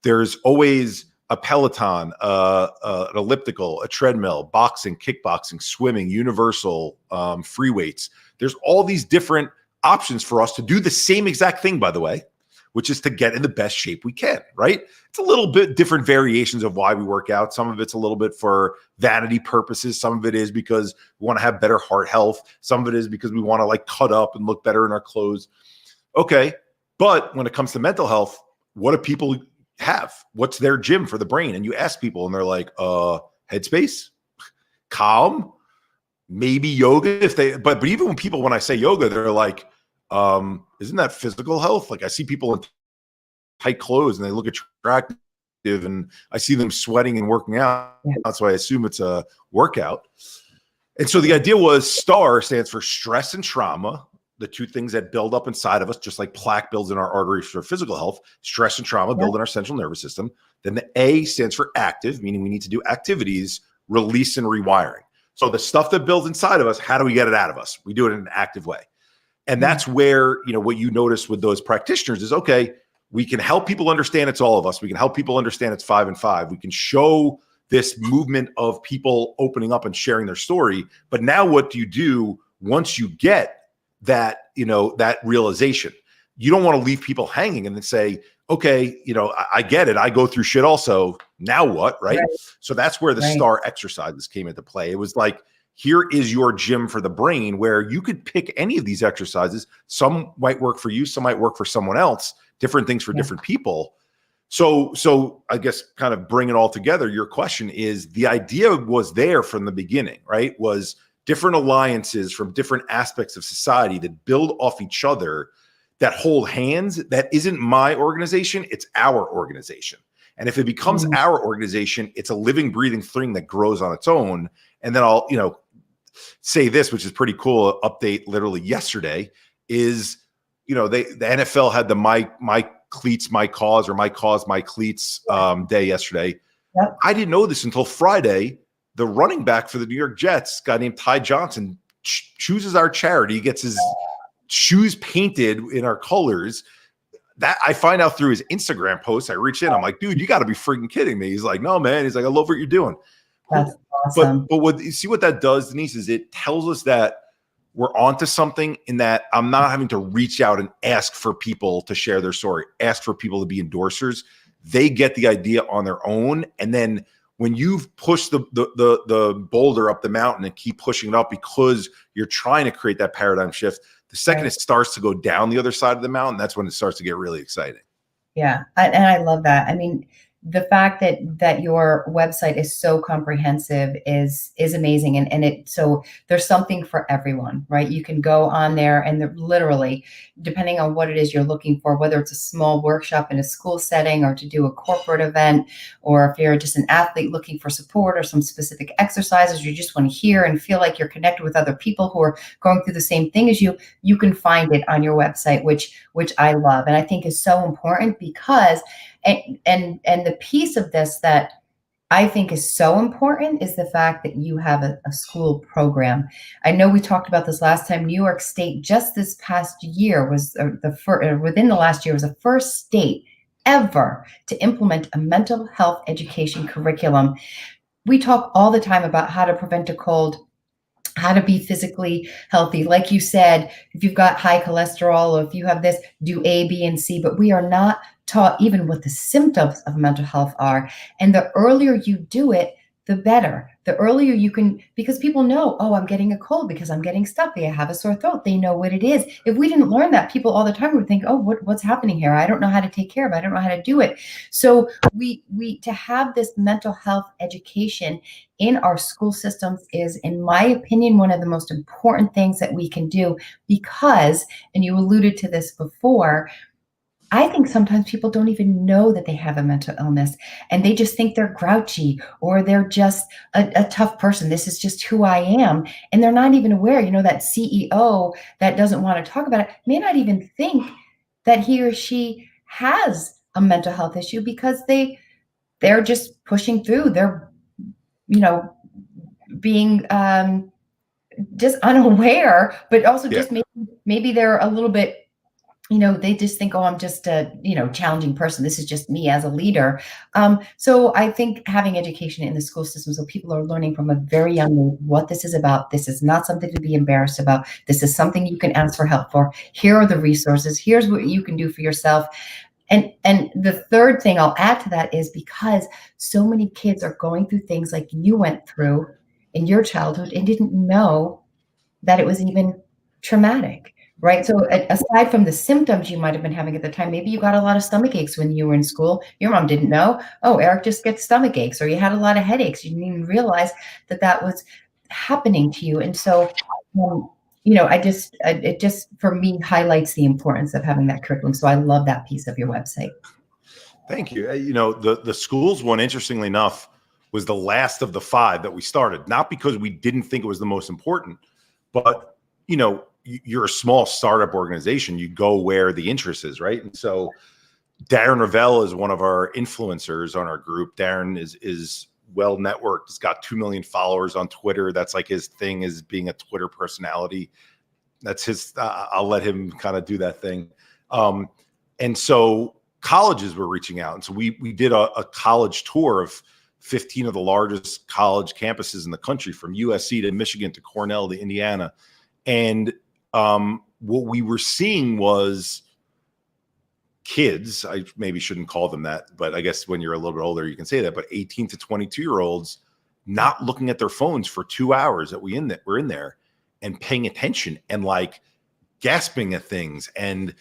There's always a Peloton, an elliptical, a treadmill, boxing, kickboxing, swimming, universal, free weights. There's all these different options for us to do the same exact thing, by the way, which is to get in the best shape we can, right? It's a little bit different variations of why we work out. Some of it's a little bit for vanity purposes. Some of it is because we want to have better heart health. Some of it is because we want to cut up and look better in our clothes. Okay. But when it comes to mental health, what do people have? What's their gym for the brain? And you ask people and they're like, Headspace, Calm, maybe yoga. But even when I say yoga, they're like, isn't that physical health? I see people in tight clothes and they look attractive and I see them sweating and working out. Yeah. So I assume it's a workout. And so the idea was STAR stands for stress and trauma, the two things that build up inside of us, just like plaque builds in our arteries for physical health. Stress and trauma build in our central nervous system. Then the A stands for active, meaning we need to do activities, release and rewiring. So the stuff that builds inside of us, how do we get it out of us? We do it in an active way. And that's where, what you notice with those practitioners is, okay, we can help people understand it's all of us. We can help people understand it's 5 and 5. We can show this movement of people opening up and sharing their story. But now what do you do once you get that, that realization? You don't want to leave people hanging and then say, okay, I get it. I go through shit also. Now what, right? So that's where the STAR exercises came into play. It was like, here is your gym for the brain, where you could pick any of these exercises. Some might work for you. Some might work for someone else. Different things for different people. So I guess kind of bring it all together. Your question is, the idea was there from the beginning, right? Was different alliances from different aspects of society that build off each other, that hold hands. That isn't my organization. It's our organization. And if it becomes our organization, it's a living, breathing thing that grows on its own. And then I'll, say this, which is pretty cool. Update literally yesterday is, the NFL had the my cleats, my cause, or my cause, my cleats day yesterday. Yep. I didn't know this until Friday. The running back for the New York Jets, a guy named Ty Johnson, chooses our charity. He gets his shoes painted in our colors. That I find out through his Instagram post. I reach in. I'm like, dude, you got to be freaking kidding me. He's like, no, man. He's like, I love what you're doing. That's awesome. But what you see what that does, Denise, is it tells us that we're onto something, in that I'm not having to reach out and ask for people to share their story, ask for people to be endorsers. They get the idea on their own. And then when you've pushed the boulder up the mountain and keep pushing it up because you're trying to create that paradigm shift, The second Right. it starts to go down the other side of the mountain, that's when it starts to get really exciting. Yeah, and I love that. I mean, the fact that your website is so comprehensive is amazing, and it so there's something for everyone, right? You can go on there, and literally, depending on what it is you're looking for, whether it's a small workshop in a school setting or to do a corporate event, or if you're just an athlete looking for support or some specific exercises you just want to hear and feel like you're connected with other people who are going through the same thing as you, you can find it on your website, which I love and I think is so important because and the piece of this that I think is so important is the fact that you have a school program. I know we talked about this last time. New York State just this past year was the first, within the last year was the first state ever to implement a mental health education curriculum. We talk all the time about how to prevent a cold, how to be physically healthy. Like you said, if you've got high cholesterol or if you have this, do A, B, and C, but we are not taught even what the symptoms of mental health are. And the earlier you do it, the better. The earlier you can, because people know, oh, I'm getting a cold because I'm getting stuffy. I have a sore throat. They know what it is. If we didn't learn that, people all the time would think, oh, what's happening here? I don't know how to take care of it. I don't know how to do it. So we to have this mental health education in our school systems is, in my opinion, one of the most important things that we can do because, and you alluded to this before, I think sometimes people don't even know that they have a mental illness and they just think they're grouchy or they're just a tough person. This is just who I am. And they're not even aware, that CEO that doesn't want to talk about it may not even think that he or she has a mental health issue because they're just pushing through. They're, being just unaware, but also Yeah. just maybe they're a little bit, they just think, oh, I'm just a, challenging person. This is just me as a leader. So I think having education in the school system so people are learning from a very young age what this is about. This is not something to be embarrassed about. This is something you can ask for help for. Here are the resources. Here's what you can do for yourself. And the third thing I'll add to that is because so many kids are going through things like you went through in your childhood and didn't know that it was even traumatic, right? So aside from the symptoms you might have been having at the time, maybe you got a lot of stomach aches when you were in school. Your mom didn't know, oh, Eric just gets stomach aches, or you had a lot of headaches. You didn't even realize that was happening to you. And so, it just, for me, highlights the importance of having that curriculum. So I love that piece of your website. Thank you. The schools one, interestingly enough, was the last of the 5 that we started, not because we didn't think it was the most important, but, you're a small startup organization. You go where the interest is, right? And so Darren Ravel is one of our influencers on our group. Darren is well networked. He's got 2 million followers on Twitter. That's like his thing, is being a Twitter personality. That's his, I'll let him kind of do that thing. And so colleges were reaching out. And so we did a college tour of 15 of the largest college campuses in the country, from USC to Michigan to Cornell to Indiana. And what we were seeing was kids, I maybe shouldn't call them that, but I guess when you're a little bit older, you can say that, but 18 to 22-year-olds not looking at their phones for 2 hours that we're in there and paying attention and like gasping at things and,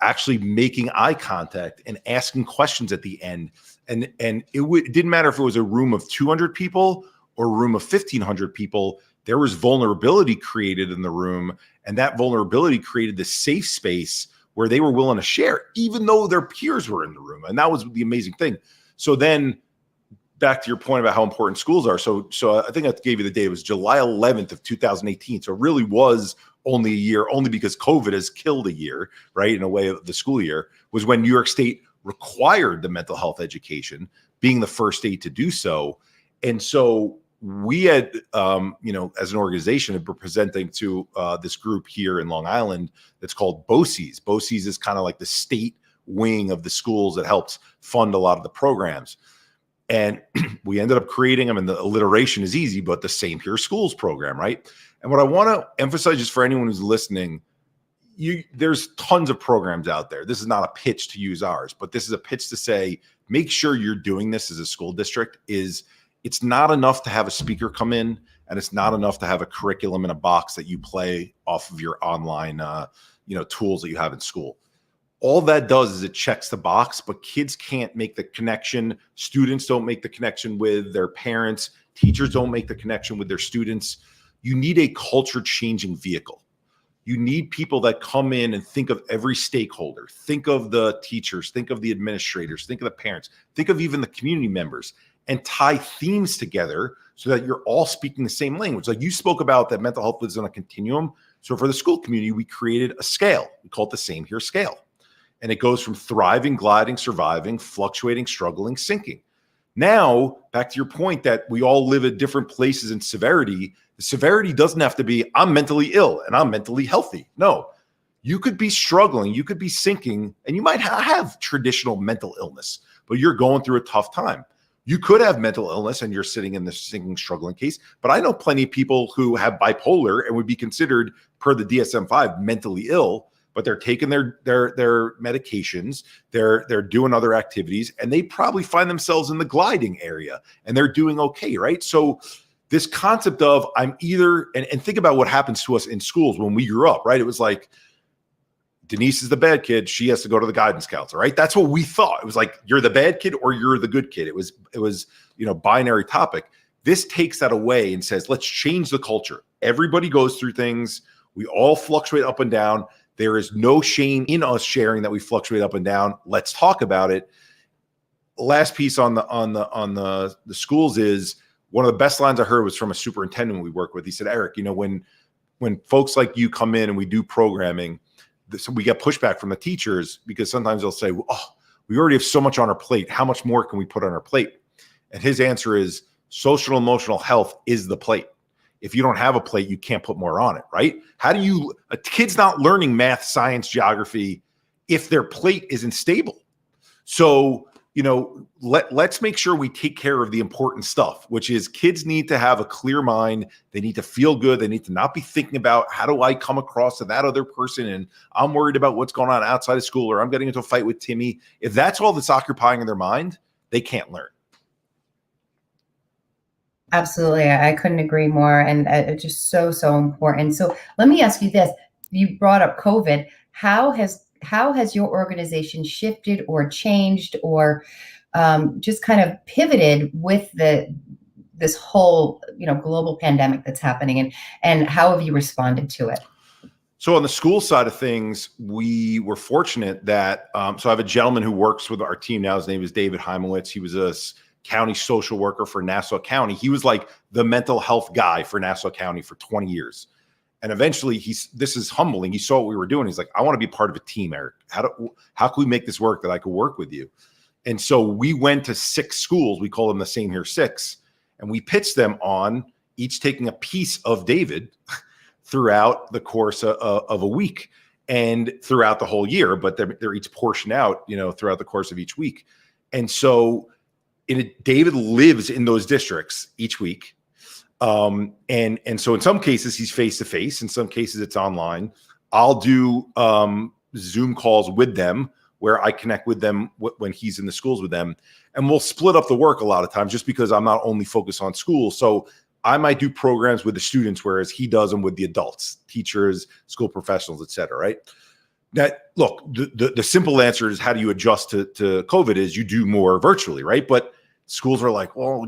actually making eye contact and asking questions at the end. And it didn't matter if it was a room of 200 people or a room of 1,500 people. There was vulnerability created in the room, and that vulnerability created the safe space where they were willing to share, even though their peers were in the room. And that was the amazing thing. So then back to your point about how important schools are. So I think I gave you the date. It was July 11th of 2018. So it really was only a year, only because COVID has killed a year, right? In a way, of the school year was when New York State required the mental health education, being the first state to do so. And so we had, as an organization, have been presenting to this group here in Long Island that's called BOCES. BOCES is kind of like the state wing of the schools that helps fund a lot of the programs. And we ended up creating them, and the alliteration is easy, but the St. Pure Schools program, right? And what I want to emphasize, just for anyone who's listening, there's tons of programs out there. This is not a pitch to use ours, but this is a pitch to say, make sure you're doing this as a school district. Is It's not enough to have a speaker come in, and it's not enough to have a curriculum in a box that you play off of your online, tools that you have in school. All that does is it checks the box, but kids can't make the connection. Students don't make the connection with their parents. Teachers don't make the connection with their students. You need a culture changing vehicle. You need people that come in and think of every stakeholder. Think of the teachers, think of the administrators, think of the parents, think of even the community members, and tie themes together so that you're all speaking the same language. Like you spoke about that mental health lives on a continuum. So for the school community, we created a scale. We call it the Same Here scale. And it goes from thriving, gliding, surviving, fluctuating, struggling, sinking. Now, back to your point that we all live at different places in severity. The severity doesn't have to be, I'm mentally ill and I'm mentally healthy. No, you could be struggling, you could be sinking, and you might have traditional mental illness, but you're going through a tough time. You could have mental illness and you're sitting in the sinking, struggling case, but I know plenty of people who have bipolar and would be considered, per the DSM-5, mentally ill, but they're taking their medications, they're doing other activities, and they probably find themselves in the gliding area and they're doing okay, right? So this concept of I'm either, and think about what happens to us in schools when we grew up, right? It was like, Denise is the bad kid, she has to go to the guidance counselor, right? That's what we thought. It was like, you're the bad kid or you're the good kid. It was binary topic. This takes that away and says, let's change the culture. Everybody goes through things. We all fluctuate up and down. There is no shame in us sharing that we fluctuate up and down. Let's talk about it. Last piece on the schools is one of the best lines I heard was from a superintendent we work with. He said, Eric, when folks like you come in and we do programming, so we get pushback from the teachers because sometimes they'll say, oh, we already have so much on our plate. How much more can we put on our plate? And his answer is social and emotional health is the plate. If you don't have a plate, you can't put more on it, right? A kid's not learning math, science, geography if their plate isn't stable. So, let's make sure we take care of the important stuff, which is kids need to have a clear mind. They need to feel good. They need to not be thinking about how do I come across to that other person and I'm worried about what's going on outside of school or I'm getting into a fight with Timmy. If that's all that's occupying in their mind, they can't learn. Absolutely. I couldn't agree more. And it's just so important. So let me ask you this. You brought up COVID. How has your organization shifted or changed or just kind of pivoted with this whole, global pandemic that's happening, and how have you responded to it? So on the school side of things, we were fortunate that, so I have a gentleman who works with our team now. His name is David Heimowitz. He was a county social worker for Nassau County. He was like the mental health guy for Nassau County for 20 years. And eventually this is humbling. He saw what we were doing. He's like, I want to be part of a team, Eric. How can we make this work that I could work with you? And so we went to 6 schools. We call them the Same Here 6. And we pitched them on each taking a piece of David throughout the course of a week and throughout the whole year, but they're each portioned out, throughout the course of each week. And so David lives in those districts each week. And so in some cases he's face-to-face, in some cases it's online. I'll do Zoom calls with them where I connect with them when he's in the schools with them. And we'll split up the work a lot of times just because I'm not only focused on school. So I might do programs with the students, whereas he does them with the adults, teachers, school professionals, et cetera, right? That, look, the simple answer is how do you adjust to COVID is you do more virtually, right? But schools are like, well,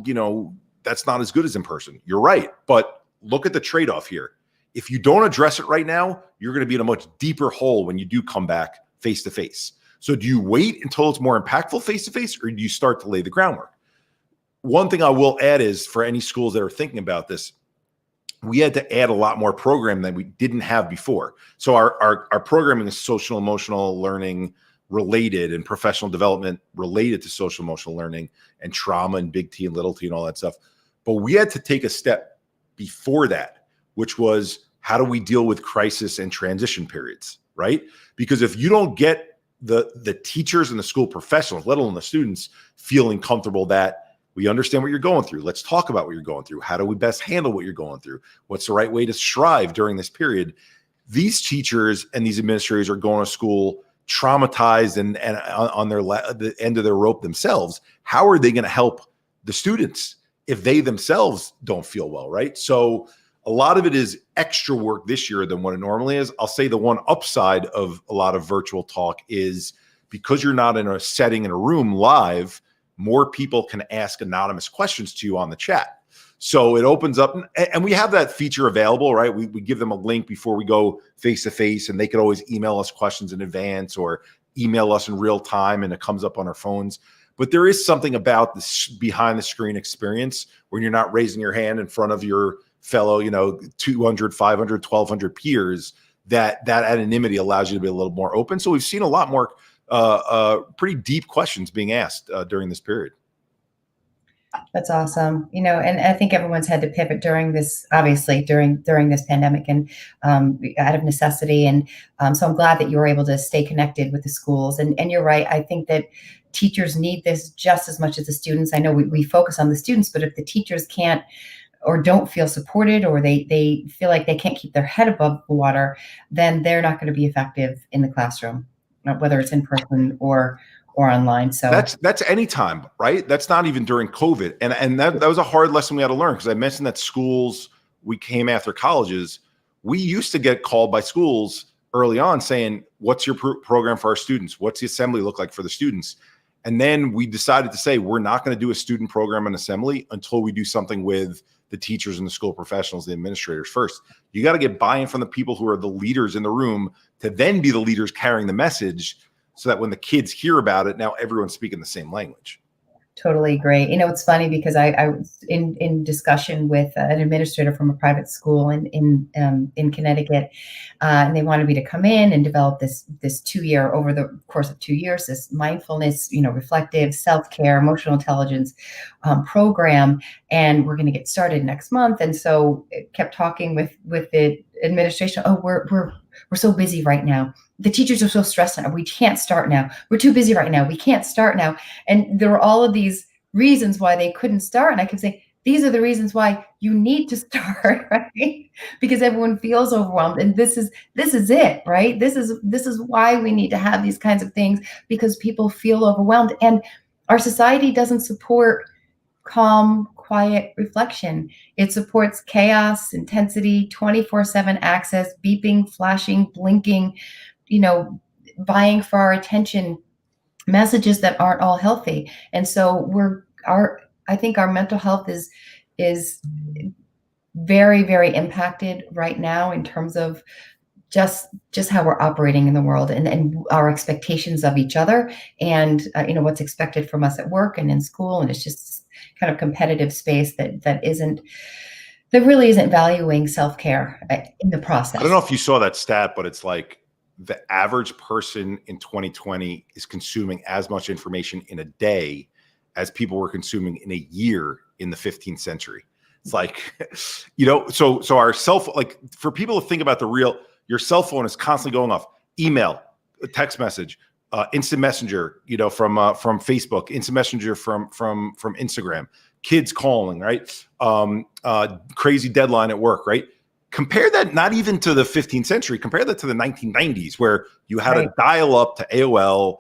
that's not as good as in person. You're right. But look at the trade-off here. If you don't address it right now, you're going to be in a much deeper hole when you do come back face-to-face. So do you wait until it's more impactful face-to-face, or do you start to lay the groundwork? One thing I will add is for any schools that are thinking about this, we had to add a lot more program than we didn't have before. So our programming is social emotional learning related and professional development related to social emotional learning and trauma and big T and little t and all that stuff. But we had to take a step before that, which was how do we deal with crisis and transition periods, right? Because if you don't get the teachers and the school professionals, let alone the students, feeling comfortable that we understand what you're going through. Let's talk about what you're going through. How do we best handle what you're going through? What's the right way to strive during this period? These teachers and these administrators are going to school traumatized and on the end of their rope themselves. How are they going to help the students if they themselves don't feel well, right? So a lot of it is extra work this year than what it normally is. I'll say the one upside of a lot of virtual talk is because you're not in a setting in a room live, more people can ask anonymous questions to you on the chat. So it opens up, and we have that feature available, right? We give them a link before we go face to face, and they can always email us questions in advance or email us in real time, and it comes up on our phones. But there is something about this behind the screen experience when you're not raising your hand in front of your fellow, 200, 500, 1,200 peers, that anonymity allows you to be a little more open. So we've seen a lot more pretty deep questions being asked during this period. That's awesome. And I think everyone's had to pivot during this, obviously during this pandemic, and out of necessity. And so I'm glad that you were able to stay connected with the schools. And you're right. I think that teachers need this just as much as the students. I know we focus on the students, but if the teachers can't or don't feel supported, or they feel like they can't keep their head above the water, then they're not going to be effective in the classroom, whether it's in person or online. So that's any time, right? That's not even during COVID. And that was a hard lesson we had to learn, because I mentioned that schools, we came after colleges. We used to get called by schools early on saying, what's your program for our students? What's the assembly look like for the students? And then we decided to say, we're not going to do a student program and assembly until we do something with the teachers and the school professionals, the administrators first. You got to get buy-in from the people who are the leaders in the room to then be the leaders carrying the message, so that when the kids hear about it, now everyone's speaking the same language. Totally great. It's funny because I was in discussion with an administrator from a private school in Connecticut, and they wanted me to come in and develop this 2-year, over the course of 2 years, this mindfulness, reflective self-care, emotional intelligence program, and we're going to get started next month. And so it kept talking with the administration. Oh, we're so busy right now. The teachers are so stressed now. We can't start now. We're too busy right now. We can't start now. And there were all of these reasons why they couldn't start. And I kept saying, these are the reasons why you need to start, right? Because everyone feels overwhelmed. And this is it, right? This is why we need to have these kinds of things, because people feel overwhelmed. And our society doesn't support calm, quiet reflection. It supports chaos, intensity, 24/7 access, beeping, flashing, blinking, vying for our attention, messages that aren't all healthy. And so I think our mental health is very, very impacted right now in terms of just how we're operating in the world, and our expectations of each other, and what's expected from us at work and in school. And it's just kind of competitive space that really isn't valuing self-care in the process. I don't know if you saw that stat, but it's like the average person in 2020 is consuming as much information in a day as people were consuming in a year in the 15th century. It's like, so our for people to think about your cell phone is constantly going off. Email, text message, instant messenger, from Facebook, instant messenger from Instagram, kids calling, right? Crazy deadline at work, right? Compare that not even to the 15th century, compare that to the 1990s, where you had a dial up to AOL,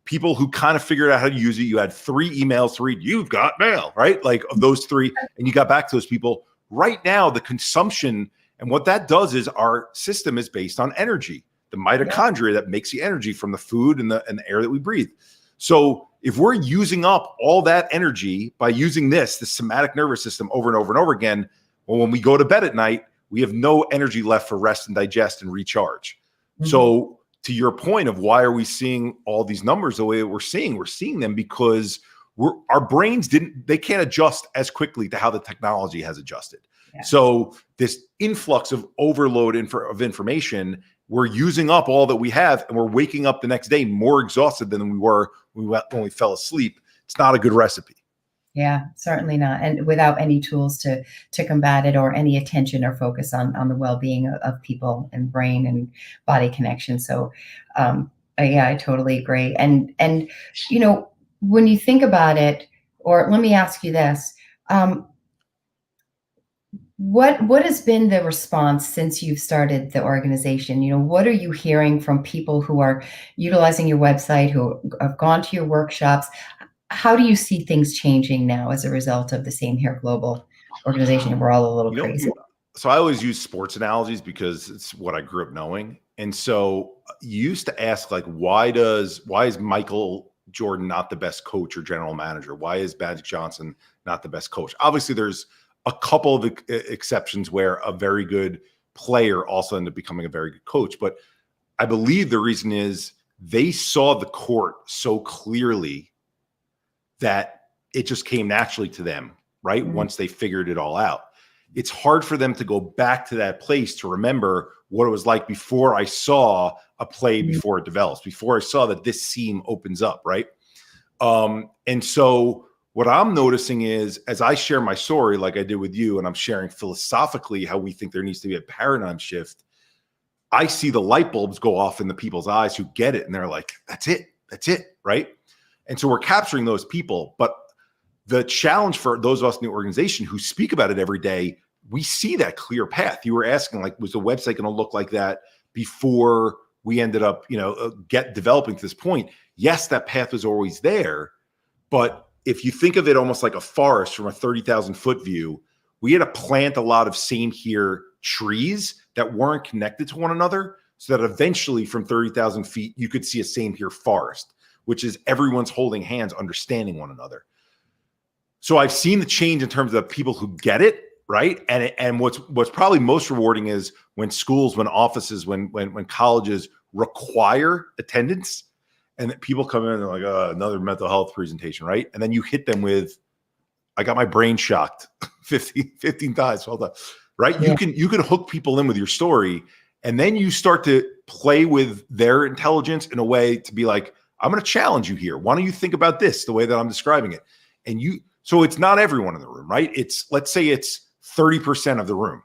people who kind of figured out how to use it. You had 3 emails to read, you've got mail, right? Like, of those 3, and you got back to those people. Right now, the consumption, and what that does is our system is based on energy, the mitochondria that makes the energy from the food and the air that we breathe. So if we're using up all that energy by using the somatic nervous system over and over and over again, well, when we go to bed at night, we have no energy left for rest and digest and recharge. Mm-hmm. So to your point of why are we seeing all these numbers the way that we're seeing them because our brains they can't adjust as quickly to how the technology has adjusted. Yeah. So this influx of overload of information, we're using up all that we have, and we're waking up the next day more exhausted than we were when we fell asleep. It's not a good recipe. Yeah, certainly not. And without any tools to combat it, or any attention or focus on the well-being of people and brain and body connection. So I totally agree. And when you think about it, or let me ask you this, what has been the response since you've started the organization? What are you hearing from people who are utilizing your website, who have gone to your workshops? how do you see things changing now as a result of the Same Here Global organization? We're all a little You know, crazy. so I always use sports analogies because it's what I grew up knowing. And so you used to ask, like, why is Michael Jordan not the best coach or general manager? Why is Magic Johnson not the best coach? Obviously, there's a couple of exceptions where a very good player also ended up becoming a very good coach. But I believe the reason is they saw the court so clearly that it just came naturally to them, right? Mm-hmm. Once they figured it all out. It's hard for them to go back to that place to remember what it was like before I saw a play, before it develops, before I saw that this seam opens up, right? And so what I'm noticing is, as I share my story, like I did with you, and I'm sharing philosophically how we think there needs to be a paradigm shift, I see the light bulbs go off in the people's eyes who get it. And they're like, that's it, right? And so we're capturing those people. But the challenge for those of us in the organization who speak about it every day, we see that clear path. You were asking, like, was the website going to look like that before we ended up, developing to this point? Yes, that path was always there. But if you think of it almost like a forest from a 30,000 foot view, we had to plant a lot of Same Here trees that weren't connected to one another, so that eventually from 30,000 feet, you could see a Same Here forest, which is everyone's holding hands, understanding one another. So I've seen the change in terms of people who get it, right? And what's probably most rewarding is when schools, when offices, when colleges require attendance, and that people come in and they're like, another mental health presentation, right? And then you hit them with, I got my brain shocked 15 times. Hold on, right? Yeah. You can hook people in with your story, and then you start to play with their intelligence in a way to be like, I'm going to challenge you here. Why don't you think about this the way that I'm describing it? And so it's not everyone in the room, right? Let's say it's 30% of the room.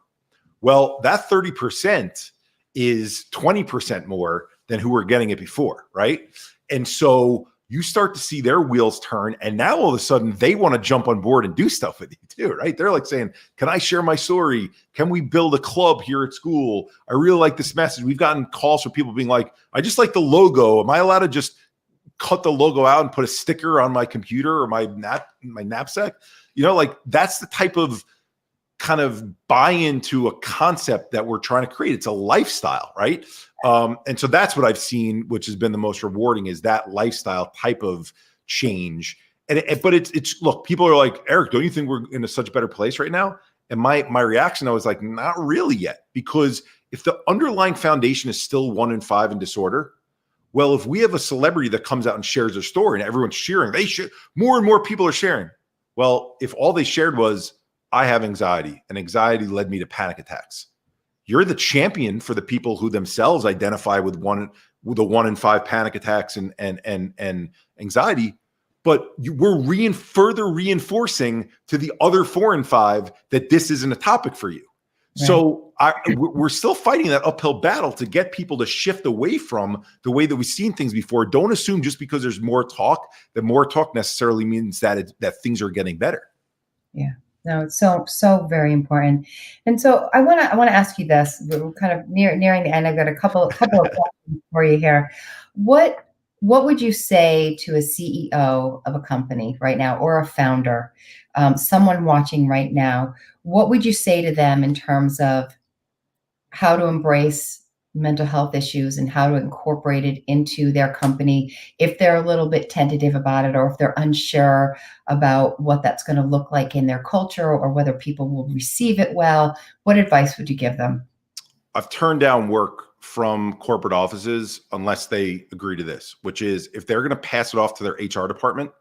Well, that 30% is 20% more than who were getting it before, right? And so you start to see their wheels turn, and now all of a sudden they want to jump on board and do stuff with you too, right? They're like saying, can I share my story? Can we build a club here at school? I really like this message. We've gotten calls from people being like, I just like the logo. Am I allowed to just cut the logo out and put a sticker on my computer or my knapsack? Like, that's the type of kind of buy into a concept that we're trying to create. It's a lifestyle, right? And so that's what I've seen, which has been the most rewarding, is that lifestyle type of change. But it's look, people are like, Eric, don't you think we're in such a better place right now? And my reaction, I was like, not really yet, because if the underlying foundation is still 1 in 5 in disorder, well, if we have a celebrity that comes out and shares their story and everyone's cheering, more and more people are sharing. Well, if all they shared was, I have anxiety, and anxiety led me to panic attacks, you're the champion for the people who themselves identify with the 1 in 5 panic attacks and anxiety. But we're further reinforcing to the other 4 in 5 that this isn't a topic for you. Right. So we're still fighting that uphill battle to get people to shift away from the way that we've seen things before. Don't assume just because there's more talk, that more talk necessarily means that things are getting better. Yeah. No, it's so very important. And so I want to ask you this. We're kind of nearing the end. I've got a couple of questions for you here. What would you say to a CEO of a company right now, or a founder, someone watching right now? What would you say to them in terms of how to embrace mental health issues and how to incorporate it into their company if they're a little bit tentative about it, or if they're unsure about what that's going to look like in their culture, or whether people will receive it well? What advice would you give them? I've turned down work from corporate offices unless they agree to this, which is, if they're going to pass it off to their HR department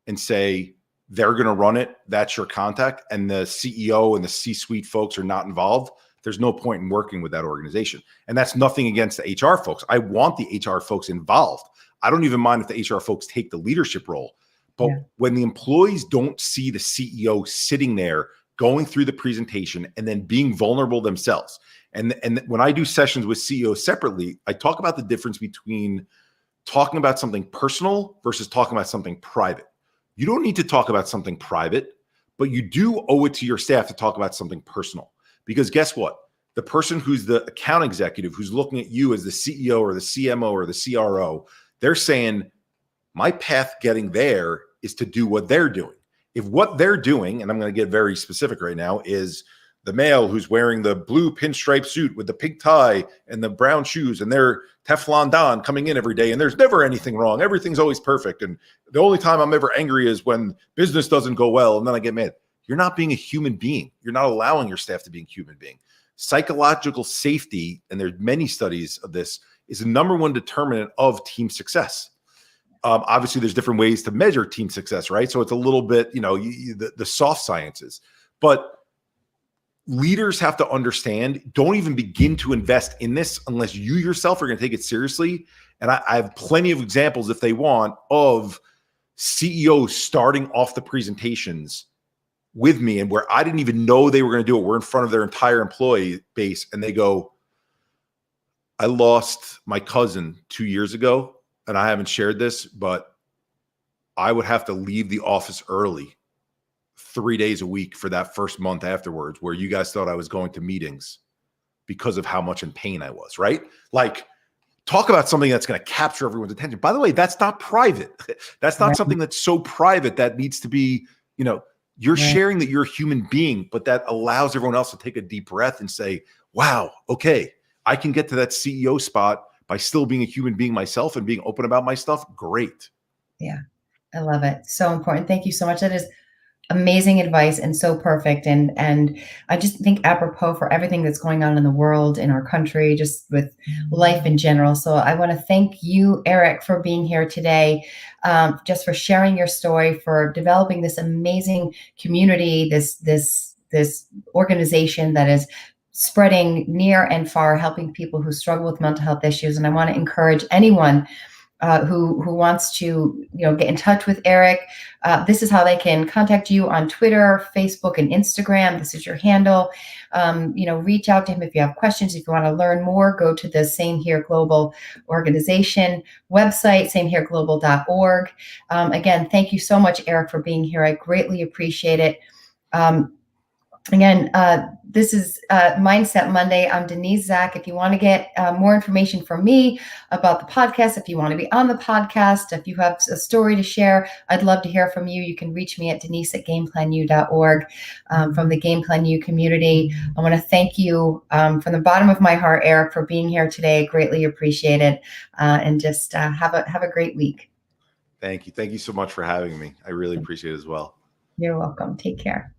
and say they're going to run it, that's your contact, and the CEO and the C-suite folks are not involved, there's no point in working with that organization. And that's nothing against the HR folks. I want the HR folks involved. I don't even mind if the HR folks take the leadership role. But when the employees don't see the CEO sitting there going through the presentation and then being vulnerable themselves, and when I do sessions with CEOs separately, I talk about the difference between talking about something personal versus talking about something private. You don't need to talk about something private, but you do owe it to your staff to talk about something personal. Because guess what? The person who's the account executive, who's looking at you as the CEO or the CMO or the CRO, they're saying, my path getting there is to do what they're doing. If what they're doing, and I'm going to get very specific right now, is the male who's wearing the blue pinstripe suit with the pink tie and the brown shoes and they're Teflon Don coming in every day and there's never anything wrong. Everything's always perfect. And the only time I'm ever angry is when business doesn't go well and then I get mad. You're not being a human being. You're not allowing your staff to be a human being. Psychological safety, and there's many studies of this, is the number one determinant of team success. Obviously, there's different ways to measure team success, right? So it's a little bit, the soft sciences. But leaders have to understand, don't even begin to invest in this unless you yourself are going to take it seriously. And I have plenty of examples, if they want, of CEOs starting off the presentations with me and where I didn't even know they were going to do it. We're in front of their entire employee base and they go, I lost my cousin 2 years ago, and I haven't shared this, but I would have to leave the office early 3 days a week for that first month afterwards, where you guys thought I was going to meetings because of how much in pain I was, right? Like, talk about something that's going to capture everyone's attention. By the way, that's not private. That's not something that's so private that needs to be, you're sharing that you're a human being, but that allows everyone else to take a deep breath and say, wow, okay, I can get to that CEO spot by still being a human being myself and being open about my stuff. Great. Yeah, I love it. So important. Thank you so much. That is amazing advice and so perfect. And I just think apropos for everything that's going on in the world, in our country, just with life in general. So I want to thank you, Eric, for being here today, just for sharing your story, for developing this amazing community, this organization that is spreading near and far, helping people who struggle with mental health issues. And I want to encourage anyone who wants to get in touch with Eric. This is how they can contact you on Twitter, Facebook, and Instagram. This is your handle. Reach out to him if you have questions. If you want to learn more, go to the Same Here Global organization website, samehereglobal.org. Again, thank you so much, Eric, for being here. I greatly appreciate it. Again, this is Mindset Monday. I'm Denise, Zack. If you want to get more information from me about the podcast, if you want to be on the podcast, if you have a story to share, I'd love to hear from you. You can reach me at denise@gameplanu.org. From the Game Plan U community, I want to thank you from the bottom of my heart, Eric, for being here today. Greatly appreciate it. And just have a great week. Thank you. Thank you so much for having me. I really appreciate it as well. You're welcome. Take care.